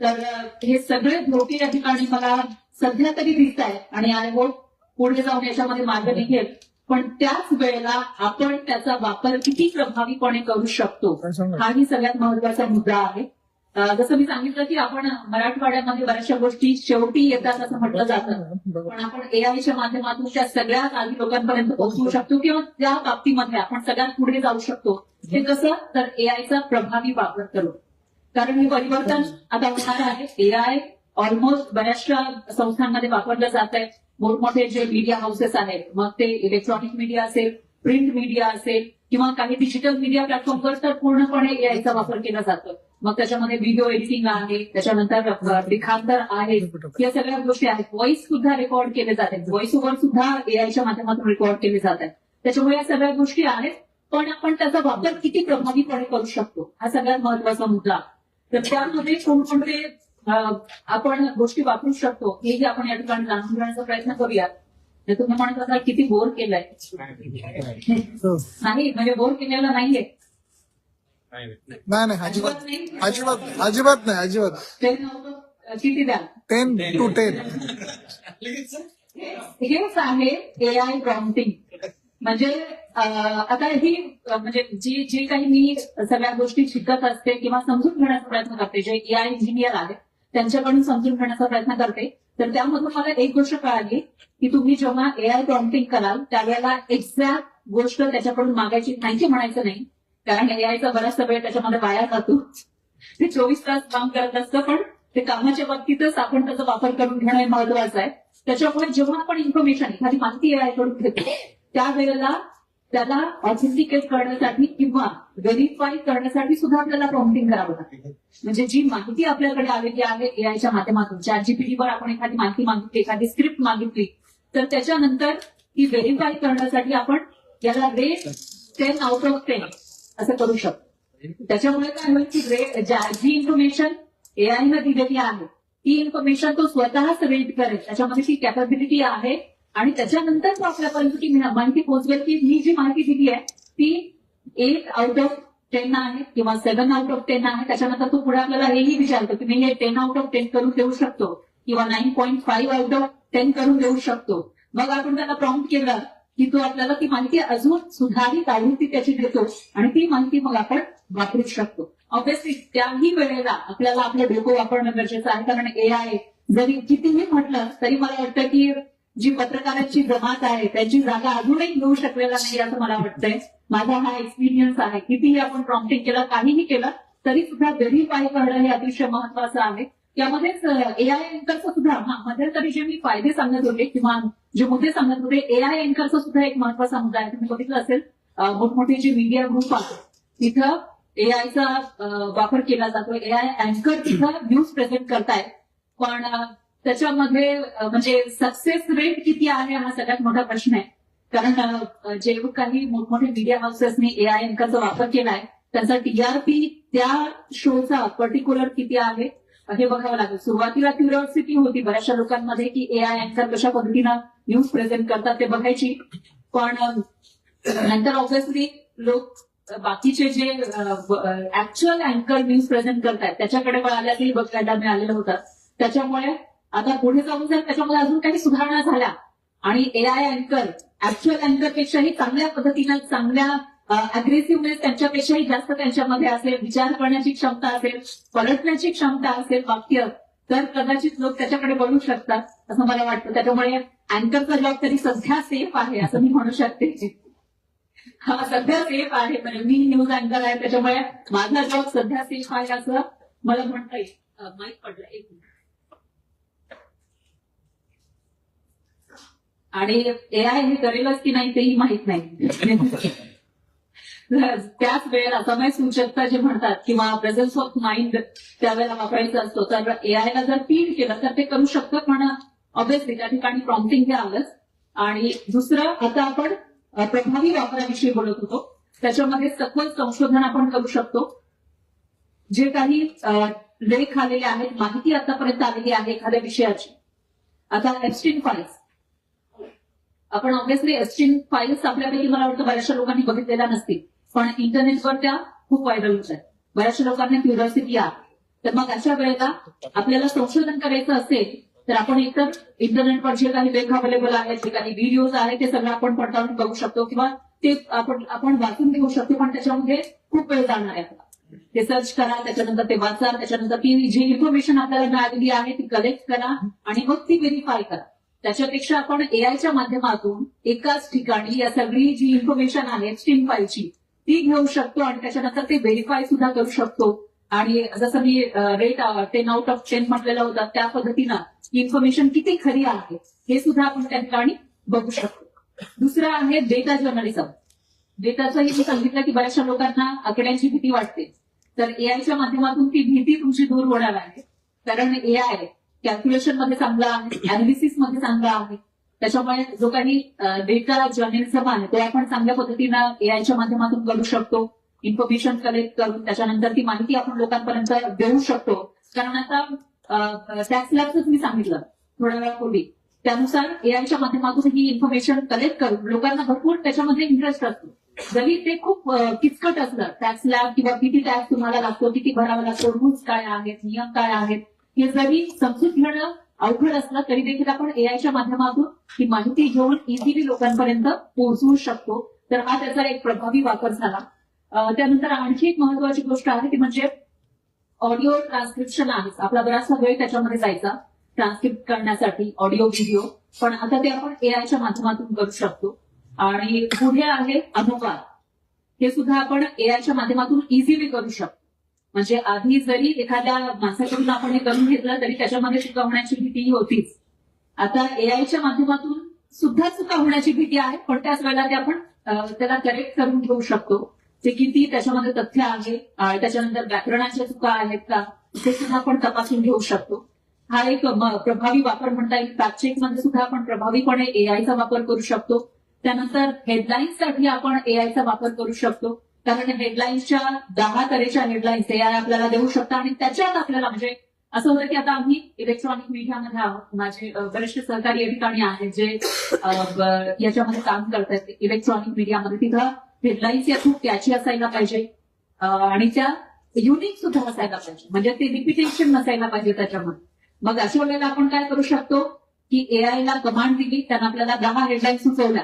तर हे सगळे धोके या ठिकाणी मला सध्या तरी दिसत आहेत आणि आय होप पुढे जाऊन याच्यामध्ये मार्ग निघेल. पण त्याच वेळेला आपण त्याचा वापर किती प्रभावीपणे करू शकतो हाही सगळ्यात महत्वाचा मुद्दा आहे. जसं मी सांगितलं की आपण मराठवाड्यामध्ये बऱ्याचशा गोष्टी शेवटी येतात असं म्हटलं जातं, पण आपण एआयच्या माध्यमातून त्या सगळ्यात आधी लोकांपर्यंत पोहोचवू शकतो किंवा त्या बाबतीमध्ये आपण सगळ्यात पुढे जाऊ शकतो. हे कसं तर एआयचा प्रभावी वापर करू. कारण हे परिवर्तन आता होणार आहे. एआय ऑलमोस्ट बऱ्याचशा संस्थांमध्ये वापरलं जात आहे. मोठमोठे जे मीडिया हाऊसेस आहेत, मग ते इलेक्ट्रॉनिक मीडिया असेल, प्रिंट मीडिया असेल किंवा काही डिजिटल मीडिया प्लॅटफॉर्मवर तर पूर्णपणे एआयचा वापर केला जातो. मग त्याच्यामध्ये व्हिडिओ एडिटिंग आहे, त्याच्यानंतर लिखाणतर आहे, या सगळ्या गोष्टी आहेत. व्हॉइस सुद्धा रेकॉर्ड केले जाते, व्हॉइस ओव्हर सुद्धा एआयच्या माध्यमातून रेकॉर्ड केले जात आहेत. त्याच्यामुळे या सगळ्या गोष्टी आहेत, पण आपण त्याचा वापर किती प्रभावीपणे करू शकतो हा सगळ्यात महत्वाचा मुद्दा. तर त्यामध्ये कोणकोणते आपण गोष्टी वापरू शकतो हेही आपण या ठिकाणी जाणून घेण्याचा प्रयत्न करूयात. तुम्ही म्हणत असाल किती बोर केलंय. नाही म्हणजे बोर केलेलं नाहीये. नाही अजिबात अजिबात नाही अजिबात. 10 किती द्या? 10 to 10. हेच आहे एआय प्रॉम्प्टिंग. म्हणजे आता ही म्हणजे जी काही मी सगळ्या गोष्टी शिकत असते किंवा समजून घेण्याचा प्रयत्न करते, जे एआय इंजिनियर आहेत त्यांच्याकडून समजून घेण्याचा प्रयत्न करते, तर त्यामधून मला एक गोष्ट कळाली की तुम्ही जेव्हा एआय प्रॉम्प्टिंग कराल त्यावेळेला एक्झॅक्ट गोष्ट त्याच्याकडून मागायची नाही की म्हणायचं नाही. कारण एआयचा बराचसा वेळ त्याच्यामध्ये वाया जातो. ते 24 तास काम करत असतं, पण ते कामाच्या बाबतीतच आपण त्याचा वापर करून घेणं हे महत्वाचं आहे. त्याच्यामुळे जेव्हा आपण इन्फॉर्मेशन एखादी माहिती एआय कडून घेतो त्यावेळेला त्याला ऑथेंटिकेट करण्यासाठी किंवा व्हेरीफाय करण्यासाठी सुद्धा आपल्याला प्रॉम्प्टिंग करावं लागतं. म्हणजे जी माहिती आपल्याकडे आलेली आहे एआयच्या माध्यमातून, ChatGPT आपण एखादी माहिती मागितली, एखादी स्क्रिप्ट मागितली, तर त्याच्यानंतर ती व्हेरीफाय करण्यासाठी आपण याला रेट 10 आउट ऑफ 10 असं करू शकतो. त्याच्यामुळे काय होईल की जी इन्फॉर्मेशन एआयनं दिलेली आहे ती इन्फॉर्मेशन तो स्वतःच रेट करेल, त्याच्यामध्ये ती कॅपॅबिलिटी आहे आणि त्याच्यानंतर तो आपल्यापर्यंत ती माहिती पोहोचवेल की मी जी माहिती दिली आहे ती 8 आउट ऑफ 10 आहे किंवा 7 आउट ऑफ 10 आहे. त्याच्यानंतर तो पुढे आपल्याला हेही विचारतो की मी हे 10 आउट ऑफ 10 करून देऊ शकतो किंवा 9.5 आउट ऑफ 10 करून देऊ शकतो. मग आपण त्याला प्रॉम्प्ट केलं की तो आपल्याला ती माहिती अजून सुधारित आवृत्ती त्याची देतो आणि ती माहिती मग आपण वापरू शकतो. ऑब्व्हियसली त्याही वेळेला आपल्याला आपलं डोकं वापरणं गरजेचं आहे, कारण एआय जरी कितीही म्हटलं तरी मला वाटतं की जी पत्रकारांची जमात आहे त्यांची जागा अजूनही घेऊ शकलेला नाही असं मला वाटतंय. माझा हा एक्सपिरियन्स आहे. कितीही आपण प्रॉम्प्टिंग केलं, काहीही केलं तरी सुद्धा व्हेरीफाय करणं हे अतिशय महत्वाचं आहे. त्यामध्येच एआय अँकरचं सुद्धा मध्यंतरी जे मी फायदे सांगत होते किंवा जे मुद्दे सांगत होते, एआय अँकरचा सुद्धा एक महत्वाचा मुद्दा आहे. तुम्ही बघितलं असेल मोठमोठे जे मीडिया ग्रुप आहेत तिथं एआयचा वापर केला जातो. एआय अँकर तिथं न्यूज प्रेझेंट करतायत, पण त्याच्यामध्ये म्हणजे सक्सेस रेट किती आहे हा सगळ्यात मोठा प्रश्न आहे. कारण जे काही मोठमोठे मीडिया हाऊसेसनी एआय अँकरचा वापर केलाय त्यांचा टीआरपी त्या शोचा पर्टिक्युलर किती आहे हे बघावं लागेल. सुरुवातीला क्युरिओसिटी होती बऱ्याचशा लोकांमध्ये की एआय अँकर कशा पद्धतीनं न्यूज प्रेझेंट करतात ते बघायची, पण नंतर ऑब्व्हियसली लोक बाकीचे जे ऍक्च्युअल अँकर न्यूज प्रेझेंट करतात त्याच्याकडे वळाल्याचंही बघायला मिळालेलं होतं. त्याच्यामुळे आता पुढे जाऊन जर त्याच्यामध्ये अजून काही सुधारणा झाल्या आणि एआय अँकर ऍक्च्युअल अँकरपेक्षाही चांगल्या पद्धतीनं, चांगल्या अग्रेसिव्हनेस त्यांच्यापेक्षाही जास्त त्यांच्यामध्ये असेल, विचार करण्याची क्षमता असेल, पलटण्याची क्षमता असेल वाक्य, तर कदाचित लोक त्याच्याकडे वळू शकतात असं मला वाटतं. त्याच्यामुळे अँकरचा जॉब तरी सध्या सेफ आहे असं मी म्हणू शकते. हा सध्या सेफ आहे, पण मी न्यूज अँकर आहे त्याच्यामुळे माझा जॉब सध्या सेफ आहे असं मला म्हणता येईल. माहीत पडलं एक मिनिट. आणि एआय हे करेलच की नाही तेही माहित नाही. त्याच वेळेला समय सूचकता जे म्हणतात किंवा प्रेझन्स ऑफ माइंड त्यावेळेला वापरायचा असतो, तर एआयला जर फीड केलं तर ते करू शकतं, पण ऑब्व्हियसली त्या ठिकाणी प्रॉम्प्टिंग हे आलंच. आणि दुसरं, आता आपण प्रभावी वापराविषयी बोलत होतो, त्याच्यामध्ये सखोल संशोधन आपण करू शकतो. जे काही लेख आलेले आहेत, माहिती आतापर्यंत आलेली आहे एखाद्या विषयाची. आता एप्स्टीन फाईल्स, आपण ऑब्व्हियसली एप्स्टीन फाईल्स आपल्यापैकी मला वाटतं बऱ्याचशा लोकांनी बघितलेल्या नसतील, पण इंटरनेटवर त्या खूप व्हायरल होत आहेत. बऱ्याचशा लोकांना क्युरिओसिटी आहे. तर मग अशा वेळेला आपल्याला संशोधन करायचं असेल तर आपण एकतर इंटरनेटवर जे काही लेख अवेलेबल आहेत, जे काही व्हिडिओज आहेत ते सगळं आपण पडताळून बघू शकतो किंवा ते आपण वाचून घेऊ शकतो, पण त्याच्यामध्ये खूप वेळ जाणार आहे. ते सर्च करा, त्याच्यानंतर ते वाचा, त्याच्यानंतर ती जी इन्फॉर्मेशन आपल्याला मिळालेली आहे ती कलेक्ट करा आणि मग ती व्हेरीफाय करा. त्याच्यापेक्षा आपण एआयच्या माध्यमातून एकाच ठिकाणी या सगळी जी इन्फॉर्मेशन आहे एप्स्टीन फाईलची ती घेऊ शकतो आणि त्याच्यानंतर ते व्हेरीफाय सुद्धा करू शकतो. आणि जसं मी रेट 10 आउट ऑफ 10 म्हटलेला होता त्या पद्धतीनं इन्फॉर्मेशन किती खरी आहे हे सुद्धा आपण त्या ठिकाणी बघू शकतो. दुसरं आहे डेटा जर्नलिझम. डेटाचंही मी सांगितलं की बऱ्याचशा लोकांना आकड्यांची भीती वाटते, तर एआयच्या माध्यमातून ती भीती तुमची दूर होणार आहे. कारण एआय कॅल्क्युलेशन मध्ये चांगला आहे, अनालिसिस मध्ये चांगला आहे. त्याच्यामुळे जो काही डेटा जर्नलिझम आहे तो आपण चांगल्या पद्धतीनं एआयच्या माध्यमातून करू शकतो. इन्फॉर्मेशन कलेक्ट करून त्याच्यानंतर ती माहिती आपण लोकांपर्यंत देऊ शकतो. कारण आता टॅक्स लॅबच मी सांगितलं थोड्या वेळापूर्वी, त्यानुसार एआयच्या माध्यमातून ही इन्फॉर्मेशन कलेक्ट करून लोकांना भरपूर त्याच्यामध्ये इंटरेस्ट असतो. जरी ते खूप किचकट असलं, टॅक्स लॅब किंवा किती टॅक्स तुम्हाला लागतो, किती भरावा लागतो, रूल्स काय आहेत, नियम काय आहेत, हे जरी समजून घेणं अवघड असलं तरी देखील आपण एआयच्या माध्यमातून ही माहिती घेऊन इझिली लोकांपर्यंत पोहोचवू शकतो. तर हा त्याचा एक प्रभावी वापर झाला. त्यानंतर आणखी एक महत्वाची गोष्ट आहे ती म्हणजे ऑडिओ ट्रान्स्क्रिप्शन आहे. आपला बराचसा वेळ त्याच्यामध्ये जायचा ट्रान्स्क्रिप्ट करण्यासाठी ऑडिओ व्हिडिओ, पण आता ते आपण एआयच्या माध्यमातून करू शकतो. आणि पुढे आहे अनुवाद, हे सुद्धा आपण एआयच्या माध्यमातून इझिली करू शकतो. म्हणजे आधी जरी एखाद्या माणसाकडून आपण हे करून घेतलं तरी त्याच्यामध्ये चुका होण्याची भीती होतीच. आता एआयच्या माध्यमातून सुद्धा चुका होण्याची भीती आहे, पण त्याच वेळेला ते आपण त्याला करेक्ट करून घेऊ शकतो. ते किती त्याच्यामध्ये तथ्य आहे, त्याच्यानंतर व्याकरणाच्या चुका आहेत का, ते सुद्धा आपण तपासून घेऊ शकतो. हा एक प्रभावी वापर म्हणता येईल. फॅक्ट चेक मध्ये सुद्धा आपण प्रभावीपणे एआयचा वापर करू शकतो. त्यानंतर हेडलाईन्ससाठी आपण एआयचा वापर करू शकतो, कारण हेडलाईन्सच्या 10 तऱ्हेच्या हेडलाईन्स एआय आपल्याला देऊ शकतात आणि त्याच्यात आपल्याला म्हणजे असं होतं की आता आम्ही इलेक्ट्रॉनिक मीडियामध्ये आहोत. माझे बरेचसे सहकारी या ठिकाणी आहेत जे याच्यामध्ये काम करतात इलेक्ट्रॉनिक मीडियामध्ये. तिथं हेडलाईन्स या खूप कॅची असायला पाहिजे आणि त्या युनिक सुद्धा असायला पाहिजे, म्हणजे ते रिपिटेशन नसायला पाहिजे त्याच्यामध्ये. मग अशा वेळेला आपण काय करू शकतो की एआयला कमांड दिली, त्यानं आपल्याला 10 हेडलाईन सुचवल्या,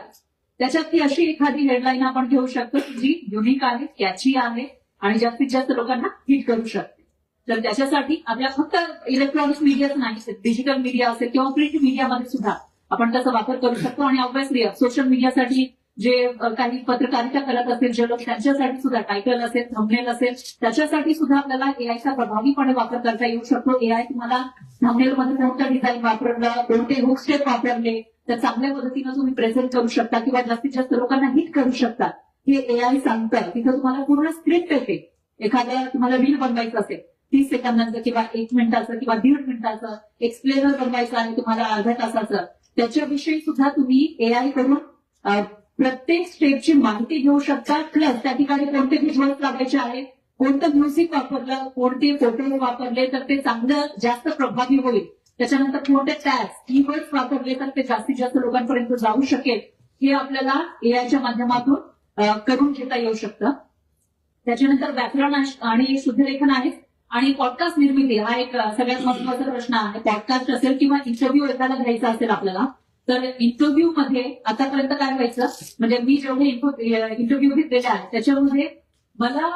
त्याच्यातली अशी एखादी हेडलाईन आपण घेऊ शकतो जी युनिक आहे, कॅची आहे आणि जास्तीत जास्त लोकांना हिट करू शकते. तर त्याच्यासाठी आपल्या फक्त इलेक्ट्रॉनिक मीडियाच नाही, डिजिटल मीडिया असेल किंवा प्रिंट मीडियामध्ये सुद्धा आपण त्याचा वापर करू शकतो. आणि ऑब्व्हियसली सोशल मीडियासाठी जे काही पत्रकारिता करत असेल जे लोक, त्यांच्यासाठी सुद्धा टायटल असेल, थंबनेल असेल, त्याच्यासाठी सुद्धा आपल्याला एआयचा प्रभावीपणे वापर करता येऊ शकतो. एआय तुम्हाला थंबनेलमध्ये कोणतं डिझाईन वापरलं, कोणते हुक स्टेप वापरले, तर चांगल्या पद्धतीनं तुम्ही प्रेझेंट करू शकता किंवा जास्तीत जास्त लोकांना हिट करू शकता. हे एआय सांगतं. तिथं तुम्हाला पूर्ण स्क्रिप्ट येते. एखाद्या तुम्हाला रील बनवायचं असेल 30 सेकंदाचं किंवा 1 मिनिटाचं किंवा 1.5 मिनिटाचं एक्सप्लेनर बनवायचं आहे तुम्हाला अर्ध्या तासाचं, त्याच्याविषयी सुद्धा तुम्ही एआय करून प्रत्येक स्टेपची माहिती घेऊ शकता. प्लस त्या ठिकाणी कोणते व्हिज्युअल्स लावायचे आहेत, कोणतं म्युझिक वापरलं, कोणते फोटो वापरले तर ते चांगलं जास्त प्रभावी होईल. त्याच्यानंतर कोणते टॅग्स, कीवर्ड्स वापरले तर ते जास्तीत जास्त लोकांपर्यंत जाऊ शकेल. हे आपल्याला एआयच्या माध्यमातून करून घेता येऊ शकतं. त्याच्यानंतर व्याकरण आणि शुद्धलेखन आहे आणि पॉडकास्ट निर्मिती हा एक सगळ्यात महत्वाचा प्रश्न आहे. पॉडकास्ट असेल किंवा इंटरव्ह्यू एखादा घ्यायचा असेल आपल्याला, तर इंटरव्ह्यू मध्ये आतापर्यंत काय व्हायचं, म्हणजे मी जेवढे इंटरव्ह्यू घेतलेले आहेत त्याच्यामध्ये मला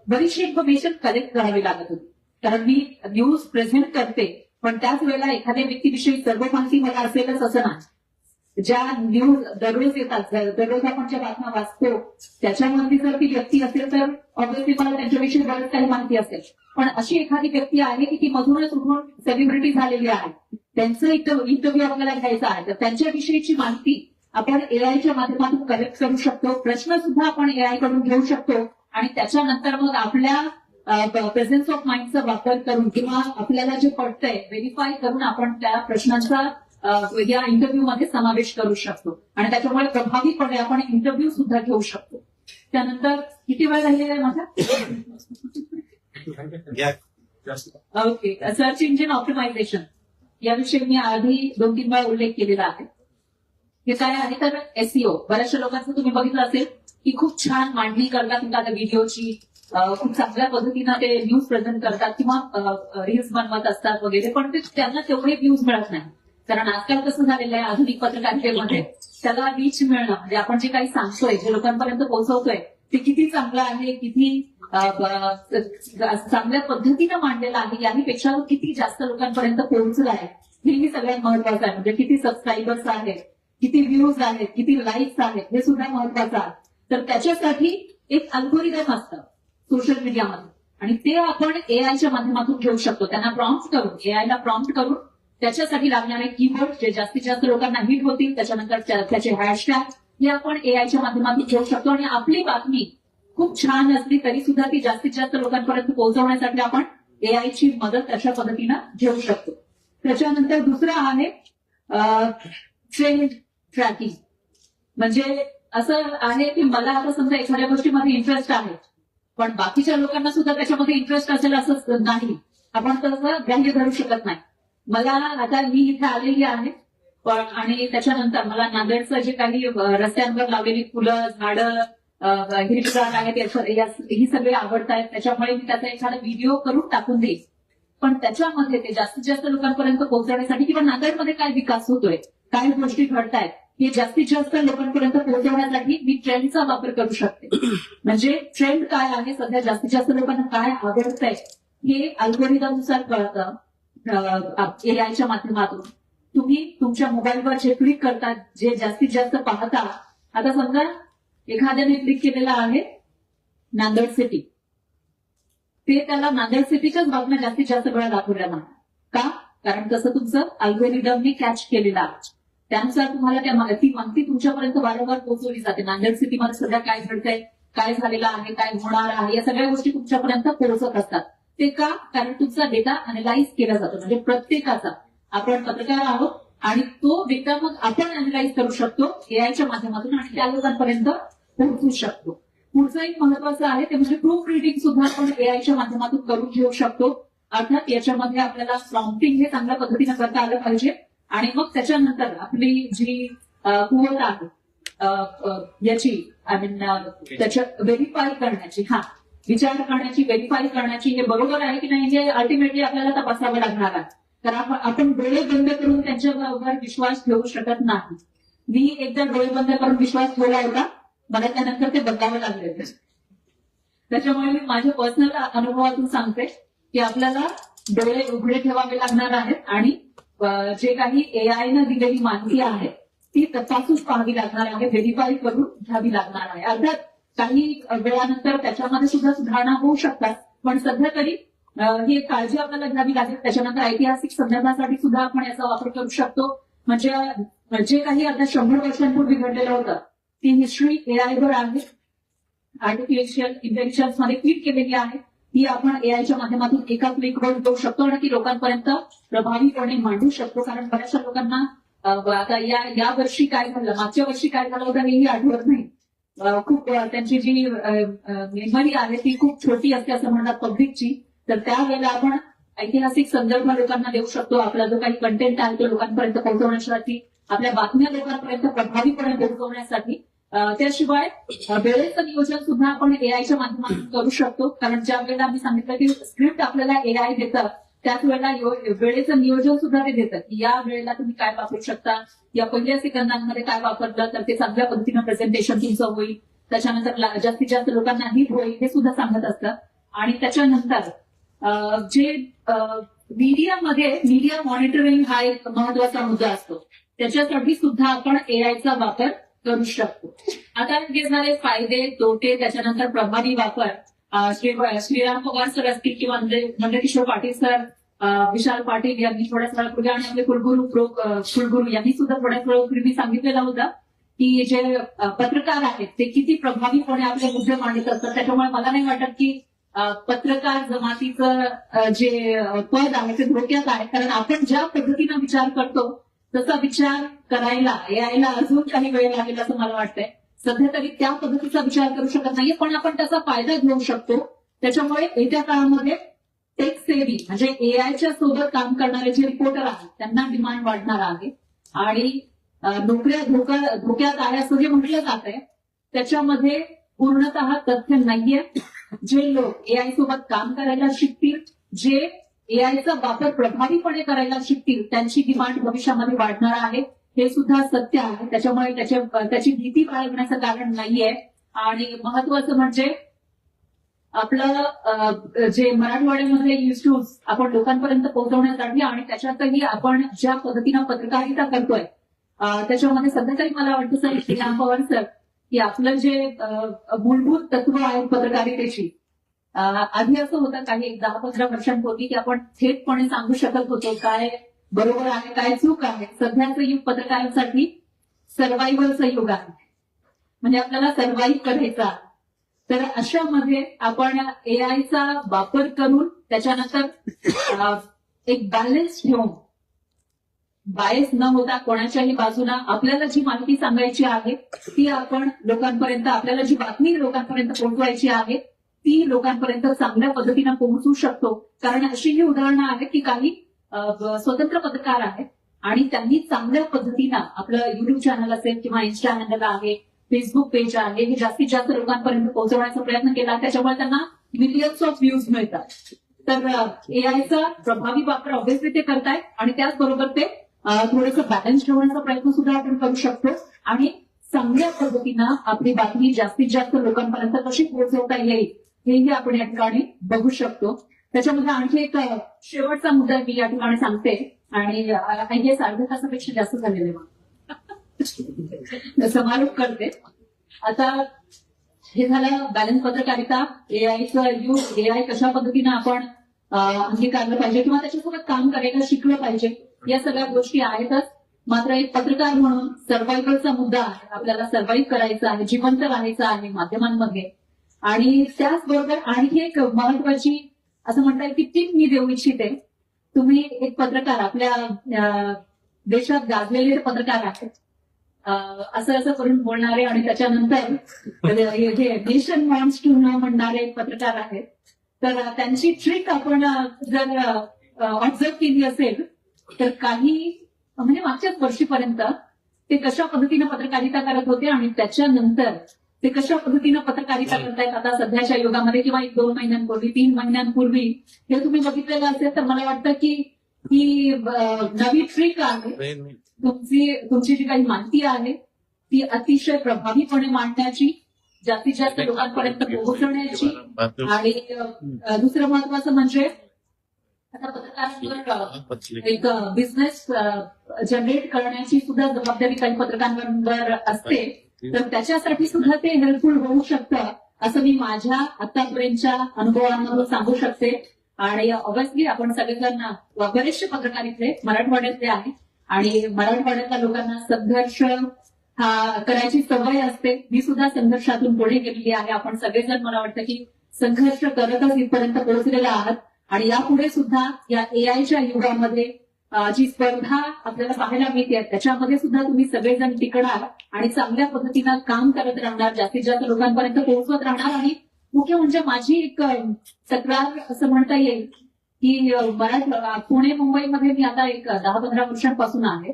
बरीचशी इन्फॉर्मेशन कलेक्ट करावी लागत होती, कारण मी न्यूज प्रेझेंट करते. पण त्याच वेळेला एखाद्या व्यक्तीविषयी सर्व माहिती मला असेलच असं नाही. ज्या न्यूज दररोज येतात, दररोज आपण ज्या बातम्या वाचतो त्याच्यामध्ये जर ती व्यक्ती असेल तर ऑब्व्हियसली मला त्यांच्याविषयी बरंच काही माहिती असेल. पण अशी एखादी व्यक्ती आहे की ती मधूनच उठून सेलिब्रिटी झालेली आहे, त्यांचं इंटरव्ह्यू आपल्याला घ्यायचा आहे, तर त्यांच्याविषयीची माहिती आपण एआयच्या माध्यमातून कलेक्ट करू शकतो. प्रश्न सुद्धा आपण एआय कडून घेऊ शकतो आणि त्याच्यानंतर मग आपल्या प्रेझेन्स ऑफ माइंडचा वापर करून किंवा आपल्याला जे पडतंय व्हेरीफाय करून आपण त्या प्रश्नांचा या इंटरव्ह्यू मध्ये समावेश करू शकतो आणि त्याच्यामुळे प्रभावीपणे आपण इंटरव्ह्यू सुद्धा घेऊ शकतो. त्यानंतर किती वेळ राहिलेला आहे माझा? ओके. सर्च इंजिन ऑप्टिमायझेशन याविषयी मी आधी 2-3 वेळा उल्लेख केलेला आहे. हे काय आहे तर एसईओ. बऱ्याचशा लोकांचं तुम्ही बघितलं असेल की खूप छान मांडणी करतात एखाद्या व्हिडिओची, खूप चांगल्या पद्धतीनं ते न्यूज प्रेझेंट करतात किंवा रील्स बनवत असतात वगैरे, पण ते त्यांना तेवढे व्ह्यूज मिळत नाही. कारण आजकाल कसं झालेलं आहे आधुनिक पत्रकारितेमध्ये त्याला रीच मिळणं, म्हणजे आपण जे काही सांगतोय, जे लोकांपर्यंत पोहोचवतोय ते किती चांगलं आहे, किती चांगल्या पद्धतीनं मांडलेलं आहे, याहीपेक्षा किती जास्त लोकांपर्यंत पोहोचलं आहे हेही सगळ्यात महत्वाचं आहे. म्हणजे किती सबस्क्रायबर्स आहेत, किती व्ह्यूज आहेत, किती लाईक्स आहेत, हे सुद्धा महत्वाचं आहे. तर त्याच्यासाठी एक अल्गोरिदम असतं सोशल मीडियामध्ये आणि ते आपण एआयच्या माध्यमातून घेऊ शकतो. त्यांना प्रॉम्प्ट करून, एआयला प्रॉम्प्ट करून त्याच्यासाठी लागणारे कीवर्ड जे जास्तीत जास्त लोकांना हिट होतील, त्याच्यानंतर त्याचे हॅशटॅग हे आपण एआयच्या माध्यमातून घेऊ शकतो आणि आपली बातमी खूप छान असली तरी सुद्धा ती जास्तीत जास्त लोकांपर्यंत पोहोचवण्यासाठी आपण एआयची मदत अशा पद्धतीनं घेऊ शकतो. त्याच्यानंतर दुसरं आहे ट्रेंड ट्रॅकिंग. म्हणजे असं आहे की मला आता समजा एखाद्या गोष्टीमध्ये इंटरेस्ट आहे, पण बाकीच्या लोकांना सुद्धा त्याच्यामध्ये इंटरेस्ट असेल असं नाही, आपण तसं ग्राह्य धरू शकत नाही. मला आता मी इथे आलेली आहे पण आणि त्याच्यानंतर मला नांदेडचं जे काही रस्त्यांवर लावलेली फुलं, झाडं, हिरवीगार आहेत ही सगळे आवडत आहेत, त्याच्यामुळे मी त्याचा एखादा व्हिडिओ करून टाकून देईन. पण त्याच्यामध्ये ते जास्तीत जास्त लोकांपर्यंत पोहोचवण्यासाठी किंवा नांदेडमध्ये काय विकास होतोय, काय गोष्टी घडतायत, हे जास्तीत जास्त लोकांपर्यंत पोहोचवण्यासाठी मी ट्रेंडचा वापर करू शकते. म्हणजे ट्रेंड काय आहे, सध्या जास्तीत जास्त लोकांना काय आवडतंय हे अल्गोरिदमनुसार कळतं एआयच्या माध्यमातून. तुम्ही तुमच्या मोबाईलवर जे क्लिक करतात, जे जास्तीत जास्त पाहता, आता समजा एखाद्याने क्लिक केलेला आहे नांदेड सिटी, ते त्याला नांदेड सिटीच्याच बातम्या जास्तीत जास्त वेळा दाखवल्या नाही का, कारण तसं तुमचं अल्गोरिदमने कॅच केलेलं आहे. त्यानुसार तुम्हाला ती माहिती तुमच्यापर्यंत वारंवार पोहोचवली जाते. नांदेड सिटीमध्ये सध्या काय घडतंय, काय झालेलं आहे, काय होणार आहे, या सगळ्या गोष्टी तुमच्यापर्यंत पोहोचत असतात. ते का? कारण तुमचा डेटा अनालाइज केला जातो. म्हणजे प्रत्येकाचा, आपण पत्रकार आहोत आणि तो डेटा मग आपण अनालाइज करू शकतो एआयच्या माध्यमातून आणि त्या लोकांपर्यंत पोहोचू शकतो. पुढचं एक महत्वाचं आहे ते म्हणजे प्रूफ रिडिंग सुद्धा आपण एआयच्या माध्यमातून करून घेऊ शकतो. अर्थात याच्यामध्ये आपल्याला प्रॉम्प्टिंग हे चांगल्या पद्धतीने करता आलं पाहिजे आणि मग त्याच्यानंतर आपली जी कुवत आहे याची त्याच्या व्हेरीफाय करण्याची, विचार करण्याची, व्हेरीफाय करण्याची, हे बरोबर आहे की नाही हे अल्टिमेटली आपल्याला तपासावं लागणार आहे. कारण आपण डोळे बंद करून त्यांच्यावर विश्वास ठेवू शकत नाही. मी एकदा डोळे बंद करून विश्वास ठेवला होता, मला त्यानंतर ते बदलावं लागले. त्याच्यामुळे मी माझ्या पर्सनल अनुभवातून सांगते की आपल्याला डोळे उघडे ठेवावे लागणार आहेत आणि जे काही एआयनं दिलेली माहिती आहे ती तपासून पाहावी लागणार आहे, व्हेरीफाय करून घ्यावी लागणार आहे. अर्थात काही वेळानंतर त्याच्यामध्ये सुद्धा सुधारणा होऊ शकतात, पण सध्या तरी ही एक काळजी आपल्याला घ्यावी लागेल. त्याच्यानंतर ऐतिहासिक संदर्भासाठी सुद्धा आपण याचा वापर करू शकतो. म्हणजे जे काही आता 100 वर्षांपूर्वी घडलेलं होतं ती हिस्ट्री एआयवर आहे, आर्टिफिशियल इंटेलिजन्स मध्ये फीड केलेली आहे. ती आपण एआयच्या माध्यमातून एका क्लिकवर देऊ शकतो आणि ती लोकांपर्यंत प्रभावीपणे मांडू शकतो. कारण बऱ्याचशा लोकांना आता या वर्षी काय झालं, मागच्या वर्षी काय झालं होतं हेही आठवत नाही. खूप त्यांची जी मेमरी आहे ती खूप छोटी असते असं म्हणतात पब्लिकची. तर त्यावेळेला आपण ऐतिहासिक संदर्भ लोकांना देऊ शकतो. आपला जो काही कंटेंट आहे तो लोकांपर्यंत पोहोचवण्यासाठी, आपल्या बातम्या लोकांपर्यंत प्रभावीपणे पोहोचवण्यासाठी. त्याशिवाय वेळेचं नियोजन सुद्धा आपण एआयच्या माध्यमातून करू शकतो. कारण ज्या वेळेला आम्ही सांगितलं की स्क्रिप्ट आपल्याला एआय देतं, त्याच वेळेला वेळेचं नियोजन सुद्धा ते देतं की या वेळेला तुम्ही काय वापरू शकता, या पहिल्या सेकंदांमध्ये काय वापरलं तर ते चांगल्या पद्धतीनं प्रेझेंटेशन तुमचं होईल, त्याच्यानंतर जास्तीत जास्त लोकांना हिट होईल हे सुद्धा सांगत असतं. आणि त्याच्यानंतर जे मीडिया मॉनिटरिंग हा एक महत्वाचा मुद्दा असतो, त्याच्यासाठी सुद्धा आपण एआयचा वापर करू शकतो. आता हे झाले फायदे, तोटे, त्याच्यानंतर प्रभावी वापर. श्रीराम पवार सर असतील किंवा नंदकिशोर पाटील सर, विशाल पाटील यांनी थोड्याच वेळापूर्वी आणि आपले कुलगुरू यांनी सुद्धा थोड्याच वेळापूर्वी सांगितलेलं होतं की जे पत्रकार आहेत ते किती प्रभावीपणे आपले मुद्दे मांडत असतात. त्याच्यामुळे मला नाही वाटत की पत्रकार जमातीचं जे पद आहे ते धोक्यात आहे. कारण आपण ज्या पद्धतीनं विचार करतो तसा विचार करायला एआयला अजून काही वेळ लागेल असं मला वाटतंय. सध्या तरी त्या पद्धतीचा विचार करू शकत नाहीये, पण आपण त्याचा फायदा घेऊ शकतो. त्याच्यामुळे येत्या काळामध्ये टेक सेव्ही म्हणजे एआयच्या सोबत काम करणारे जे रिपोर्टर आहेत त्यांना डिमांड वाढणार आहे आणि नोकऱ्या धोक्यात आहे असं जे म्हटलं जात आहे त्याच्यामध्ये पूर्णतः तथ्य नाहीये. जे लोक एआय सोबत काम करायला शिकतील, जे एआयचा वापर प्रभावीपणे करायला शिकतील, त्यांची डिमांड भविष्यामध्ये वाढणार आहे, हे सुद्धा सत्य आहे. त्याच्यामुळे त्याची भीती बाळगण्याचं कारण नाहीये. आणि महत्वाचं म्हणजे आपलं जे मराठवाड्यामध्ये इन्स्टिट्यूट आपण लोकांपर्यंत पोहोचवण्यासाठी आणि त्याच्यातही आपण ज्या पद्धतीनं पत्रकारिता करतोय त्याच्यामध्ये सध्या तरी मला वाटतं सर श्रीराम पवार सर की आपलं जे मूलभूत तत्व आहेत पत्रकारितेची, आधी असं होतं काही 10-15 वर्षांपूर्वी की आपण थेटपणे सांगू शकत होतो काय बरोबर आहे काय चूक आहे. सध्याचं युग पत्रकारांसाठी सर्व्हायव्हलचं युग आहे, म्हणजे आपल्याला सर्व्हाइव्ह करायचं आहे. तर अशामध्ये आपण एआयचा वापर करून त्याच्यानंतर एक बॅलन्स ठेवून बायस न होता कोणाच्याही बाजूला आपल्याला जी माहिती सांगायची आहे ती आपण लोकांपर्यंत, आपल्याला जी बातमी लोकांपर्यंत पोहोचवायची आहे ती लोकांपर्यंत चांगल्या पद्धतीनं पोहोचू शकतो. कारण अशी ही उदाहरणं आहेत की काही स्वतंत्र पत्रकार आहेत आणि त्यांनी चांगल्या पद्धतीनं आपलं युट्यूब चॅनल असेल किंवा इन्स्टा हँडल आहे, फेसबुक पेज आहे, हे जास्तीत जास्त लोकांपर्यंत पोहोचवण्याचा प्रयत्न केला. त्याच्यामुळे त्यांना मिलियन्स ऑफ व्ह्यूज मिळतात. तर एआयचा प्रभावी वापर ऑब्व्हियसली ते करतायत आणि त्याचबरोबर ते थोडंसं बॅलन्स ठेवण्याचा प्रयत्न सुद्धा आपण करू शकतो आणि चांगल्या पद्धतीनं आपली बातमी जास्तीत जास्त लोकांपर्यंत कशी पोहोचवता येईल हेही आपण या ठिकाणी बघू शकतो. त्याच्यामध्ये आणखी एक शेवटचा मुद्दा मी या ठिकाणी सांगते आणि हे अर्ध्या तासापेक्षा जास्त झालेले समारोप करते. आता हे झालं बॅलन्स पत्रकारिता, एआयचं युग, एआय कशा पद्धतीनं आपण अंगीकारलं पाहिजे किंवा त्याच्यासोबत काम करायला शिकलं पाहिजे, या सगळ्या गोष्टी आहेतच. मात्र एक पत्रकार म्हणून सर्व्हायव्हलचा मुद्दा आहे. आपल्याला सर्व्हाइव्ह करायचा आहे, जिवंत राहायचं आहे माध्यमांमध्ये. आणि त्याचबरोबर आणखी एक महत्वाची असं म्हणता येईल की टीप मी देऊ इच्छिते. तुम्ही एक पत्रकार, आपल्या देशात गाजलेले पत्रकार आहेत, असं करून बोलणारे आणि त्याच्यानंतर हे नेशन वॉन्ट्स टू नो म्हणणारे पत्रकार आहेत. तर त्यांची ट्रिक आपण जर ऑब्झर्व केली असेल तर काही म्हणजे मागच्याच वर्षीपर्यंत ते कशा पद्धतीनं पत्रकारिता करत होते आणि त्याच्यानंतर ते कशा पद्धतीनं पत्रकारिता करतायत आता सध्याच्या युगामध्ये, किंवा 1-2 महिन्यांपूर्वी, 3 महिन्यांपूर्वी हे तुम्ही बघितलेलं असेल तर मला वाटतं की ही नवी ट्रिक आहे. तुमची जी काही माहिती आहे ती अतिशय प्रभावीपणे मांडण्याची, जास्तीत जास्त लोकांपर्यंत पोहोचवण्याची. आणि दुसरं महत्वाचं म्हणजे आता पत्रकारांवर एक बिझनेस जनरेट करण्याची सुद्धा जबाबदारी काही पत्रकारांवर असते. तर त्याच्यासाठी सुद्धा ते हेल्पफुल होऊ शकतं असं मी माझ्या आतापर्यंतच्या अनुभवांमधून सांगू शकते. आणि ऑब्व्हियसली आपण सगळेजण बरेचसे पत्रकार इथले मराठवाड्यातले आहे आणि मराठवाड्यातल्या लोकांना संघर्ष हा करायची सवय असते. मी सुद्धा संघर्षातून पुढे गेलेली आहे. आपण सगळेजण मला वाटतं की संघर्ष करतच इथपर्यंत पोहोचलेला आहात. आणि यापुढे सुद्धा या एआयच्या युगामध्ये जी स्पर्धा आपल्याला पाहायला मिळते त्याच्यामध्ये सुद्धा तुम्ही सगळेजण टिकणार आणि चांगल्या पद्धतीनं काम करत राहणार, जास्तीत जास्त लोकांपर्यंत पोहोचवत राहणार. आणि मुख्य म्हणजे माझी एक तक्रार असं म्हणता येईल की पुणे मुंबईमध्ये मी आता एक 10-15 वर्षांपासून आहे.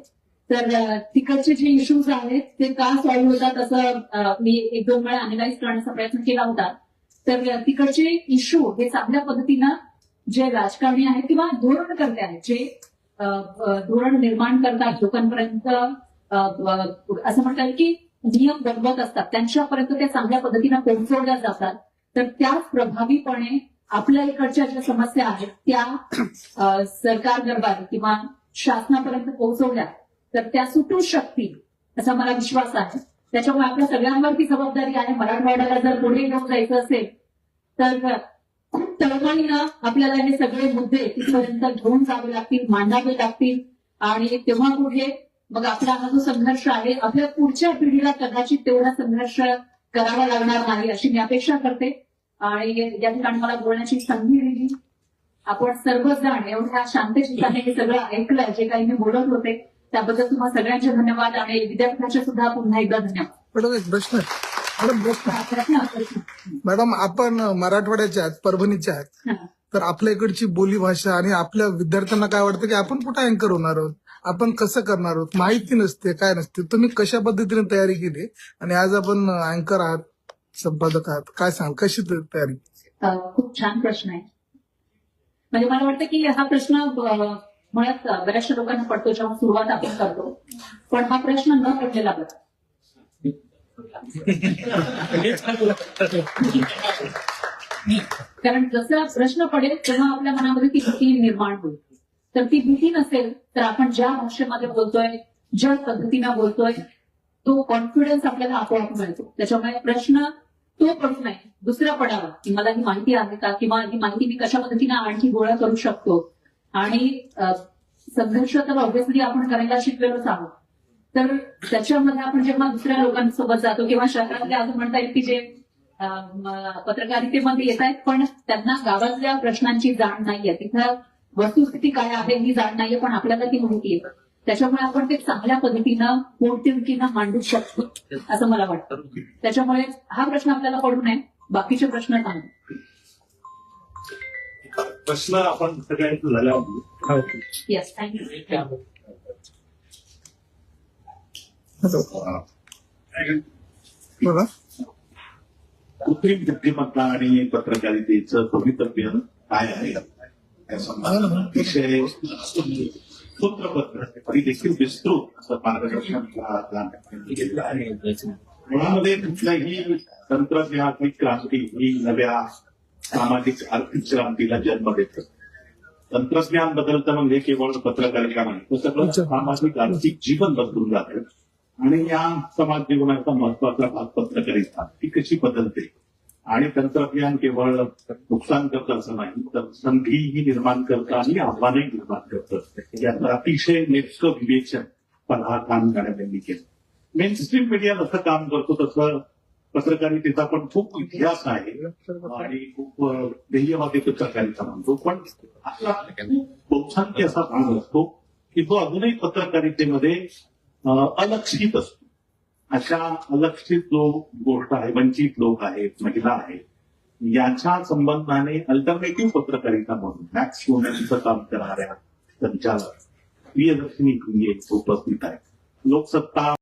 तर तिकडचे जे इश्यूज आहेत ते का सॉल्व्ह होतात असं मी 1-2 वेळा अॅनालाइज करण्याचा प्रयत्न केला होता. तर तिकडचे इश्यू हे चांगल्या पद्धतीनं जे राजकारणी आहेत किंवा धोरणकर्ते आहेत, जे धोरण निर्माण करतात लोकांपर्यंत, असं म्हणतात की नियम बनवत असतात, त्यांच्यापर्यंत ते चांगल्या पद्धतीनं पोहोचवल्या जातात. तर त्याच प्रभावीपणे आपल्या इकडच्या ज्या समस्या आहेत त्या सरकार दरबार किंवा शासनापर्यंत पोहोचवल्या तर त्या सुटू शकतील असा मला विश्वास आहे. त्याच्यामुळे आपल्या सगळ्यांवरती जबाबदारी आहे. मराठवाड्याला जर पुढे घेऊन जायचं असेल तर खूप तळमळीनं आपल्याला हे सगळे मुद्दे तिथपर्यंत घेऊन जावे लागतील, मांडावे लागतील. आणि तेव्हा पुढे मग आपला हा जो संघर्ष आहे आपल्या पुढच्या पिढीला कदाचित तेवढा संघर्ष करावा लागणार नाही अशी मी अपेक्षा करते. आणि या ठिकाणी मला बोलण्याची संधी दिली. आपण सर्वजण एवढ्या शांतचित्ताने हे सगळं ऐकलं, जे काही मी बोलत होते त्याबद्दल तुम्हाला सगळ्यांचे धन्यवाद. आणि विद्यार्थ्यांचे सुद्धा पुन्हा एकदा धन्यवाद. मॅडम एक प्रश्न मॅडम, आपण मराठवाड्याच्या आहेत, परभणीच्या आहेत, तर आपल्या इकडची बोली भाषा आणि आपल्या विद्यार्थ्यांना काय वाटतं की आपण कुठे अँकर होणार आहोत, आपण कसं करणार आहोत, माहिती नसते, काय नसते. तुम्ही कशा पद्धतीने तयारी केली आणि आज आपण अँकर आहात, संपादक आहात, काय सांग, कशी तयारी? खूप छान प्रश्न आहे. म्हणजे मला वाटतं की हा प्रश्न मुळात बऱ्याचशा लोकांना पडतो जेव्हा सुरुवात आपण करतो, पण हा प्रश्न न पडलेला बरा. कारण जसा प्रश्न पडेल तेव्हा आपल्या मनामध्ये ती भीती निर्माण होईल. तर ती भीती नसेल तर आपण ज्या भाषेमध्ये बोलतोय, ज्या पद्धतीनं बोलतोय, तो कॉन्फिडन्स आपल्याला आपोआप मिळतो. त्याच्यामुळे प्रश्न तो पडू नये, दुसरा पडावा की मला ही माहिती आहे का, किंवा ही माहिती मी कशा पद्धतीनं आणखी गोळा करू शकतो. आणि संघर्ष तर ऑब्व्हियसली आपण करायला शिकलेलोच आहोत. तर त्याच्यामध्ये आपण जेव्हा दुसऱ्या लोकांसोबत जातो किंवा शहरातल्या असं म्हणता येईल की जे पत्रकारितेमध्ये येत आहेत पण त्यांना गावातल्या प्रश्नांची जाण नाहीये, तिथं वस्तुस्थिती काय आहे ही जाण नाहीये, पण आपल्याला ती माहिती आहे. त्याच्यामुळे आपण ते चांगल्या पद्धतीनं पोटतिडकीनं मांडू शकतो असं मला वाटतं. त्याच्यामुळे हा प्रश्न आपल्याला पडू नये, बाकीचे प्रश्न सांगू. प्रश्न आपण सगळ्यांचं झाला. Yes, thank you. बघा, कृत्रिम बुद्धिमत्ता आणि पत्रकारितेचं भवितव्य काय आहे या संदर्भात अतिशय सूत्रबद्ध तरी देखील विस्तृत असं मार्गदर्शन केलेलं आहे. मुळामध्ये कुठल्याही तंत्रज्ञानात्मक क्रांती ही नव्या सामाजिक आर्थिक क्रांतीला जन्म देतं. तंत्रज्ञान बदलतं म्हणजे केवळ पत्रकारिता नाही, तर सगळं सामाजिक आर्थिक जीवन बदलून जातं. आणि या समाज जीवनाचा महत्वाचा भाग पत्रकारिता ती कशी बदलते. आणि तंत्रज्ञान केवळ नुकसान करतं असं नाही, तर संधीही निर्माण करतं आणि आव्हानही निर्माण करतं. याचं अतिशय नेटकं विवेचन पण हा काम करण्यात केलं. मेन स्ट्रीम मीडिया जसं काम करतो तसं पत्रकारितेचा पण खूप इतिहास आहे आणि खूप ध्येयवादी पत्रकारिता म्हणतो. पण आपला खूप बहुसंख्य असा भाग असतो की तो अजूनही पत्रकारितेमध्ये अलक्षित असतो. अशा अलक्षित जो गोष्ट आहे, वंचित लोक आहेत, महिला आहेत, याच्या संबंधाने अल्टरनेटिव्ह पत्रकारिता म्हणून मॅक्स सोनॅलीचं काम करणाऱ्या संचालक प्रियदर्शनी उपस्थित आहेत. लोकसत्ता